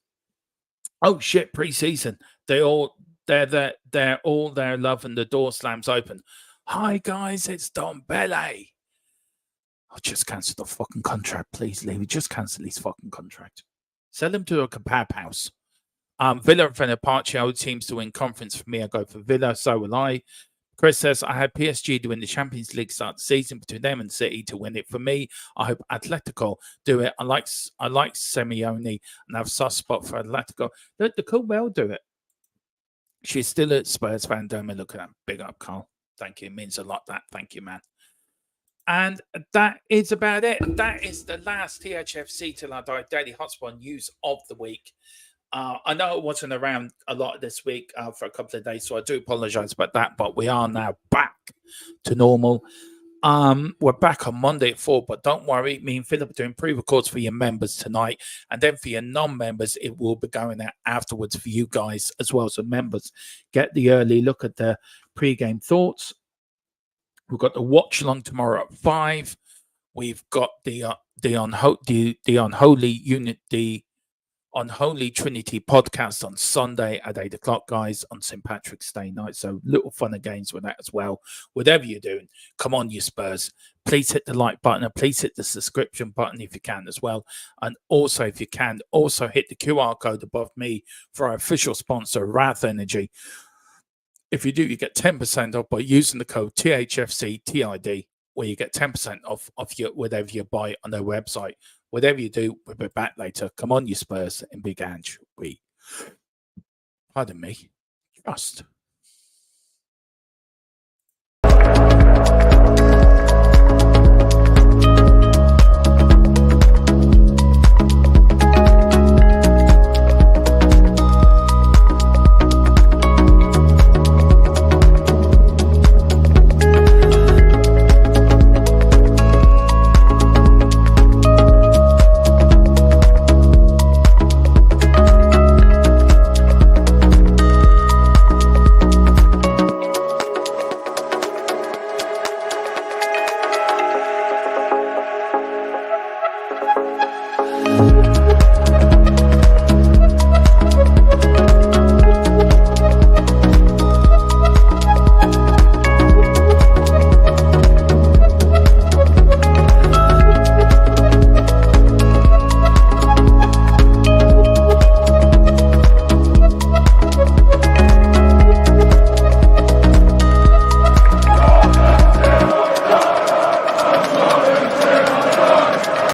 "Oh shit, preseason. They're all there, loving the door slams open. Hi guys, it's Don Bele. I'll just cancel the fucking contract, please, Lee. Just cancel his fucking contract. Sell him to a kebab house. Villa and Fenerbahce teams to win conference. For me, I go for Villa. So will I." Chris says, "I had PSG to win the Champions League start the season between them and City to win it. For me, I hope Atletico do it. I like Simeone and have a soft spot for Atletico. They could well do it." She's still a Spurs fan. Don't look at that. Big up, Carl. Thank you. It means a lot, that. Thank you, man. And that is about it. That is the last THFC Till I Die Daily Hotspur news of the week. I know it wasn't around a lot this week for a couple of days, so I do apologize about that, but we are now back to normal. We're back on Monday at 4, but don't worry, me and Philip are doing pre-records for your members tonight, and then for your non-members, it will be going out afterwards for you guys as well. So members, get the early look at the pre-game thoughts. We've got the watch along tomorrow at 5. We've got the Unholy Trinity podcast on Sunday at 8 o'clock, guys, on St. Patrick's Day night. So little fun and games with that as well. Whatever you're doing, come on, you Spurs. Please hit the like button and please hit the subscription button if you can as well. And also, if you can, also hit the QR code above me for our official sponsor, Wrath Energy. If you do, you get 10% off by using the code THFCTID, where you get 10% off your whatever you buy on their website. Whatever you do, we'll be back later. Come on, you Spurs, and Big Ange. Pardon me, trust.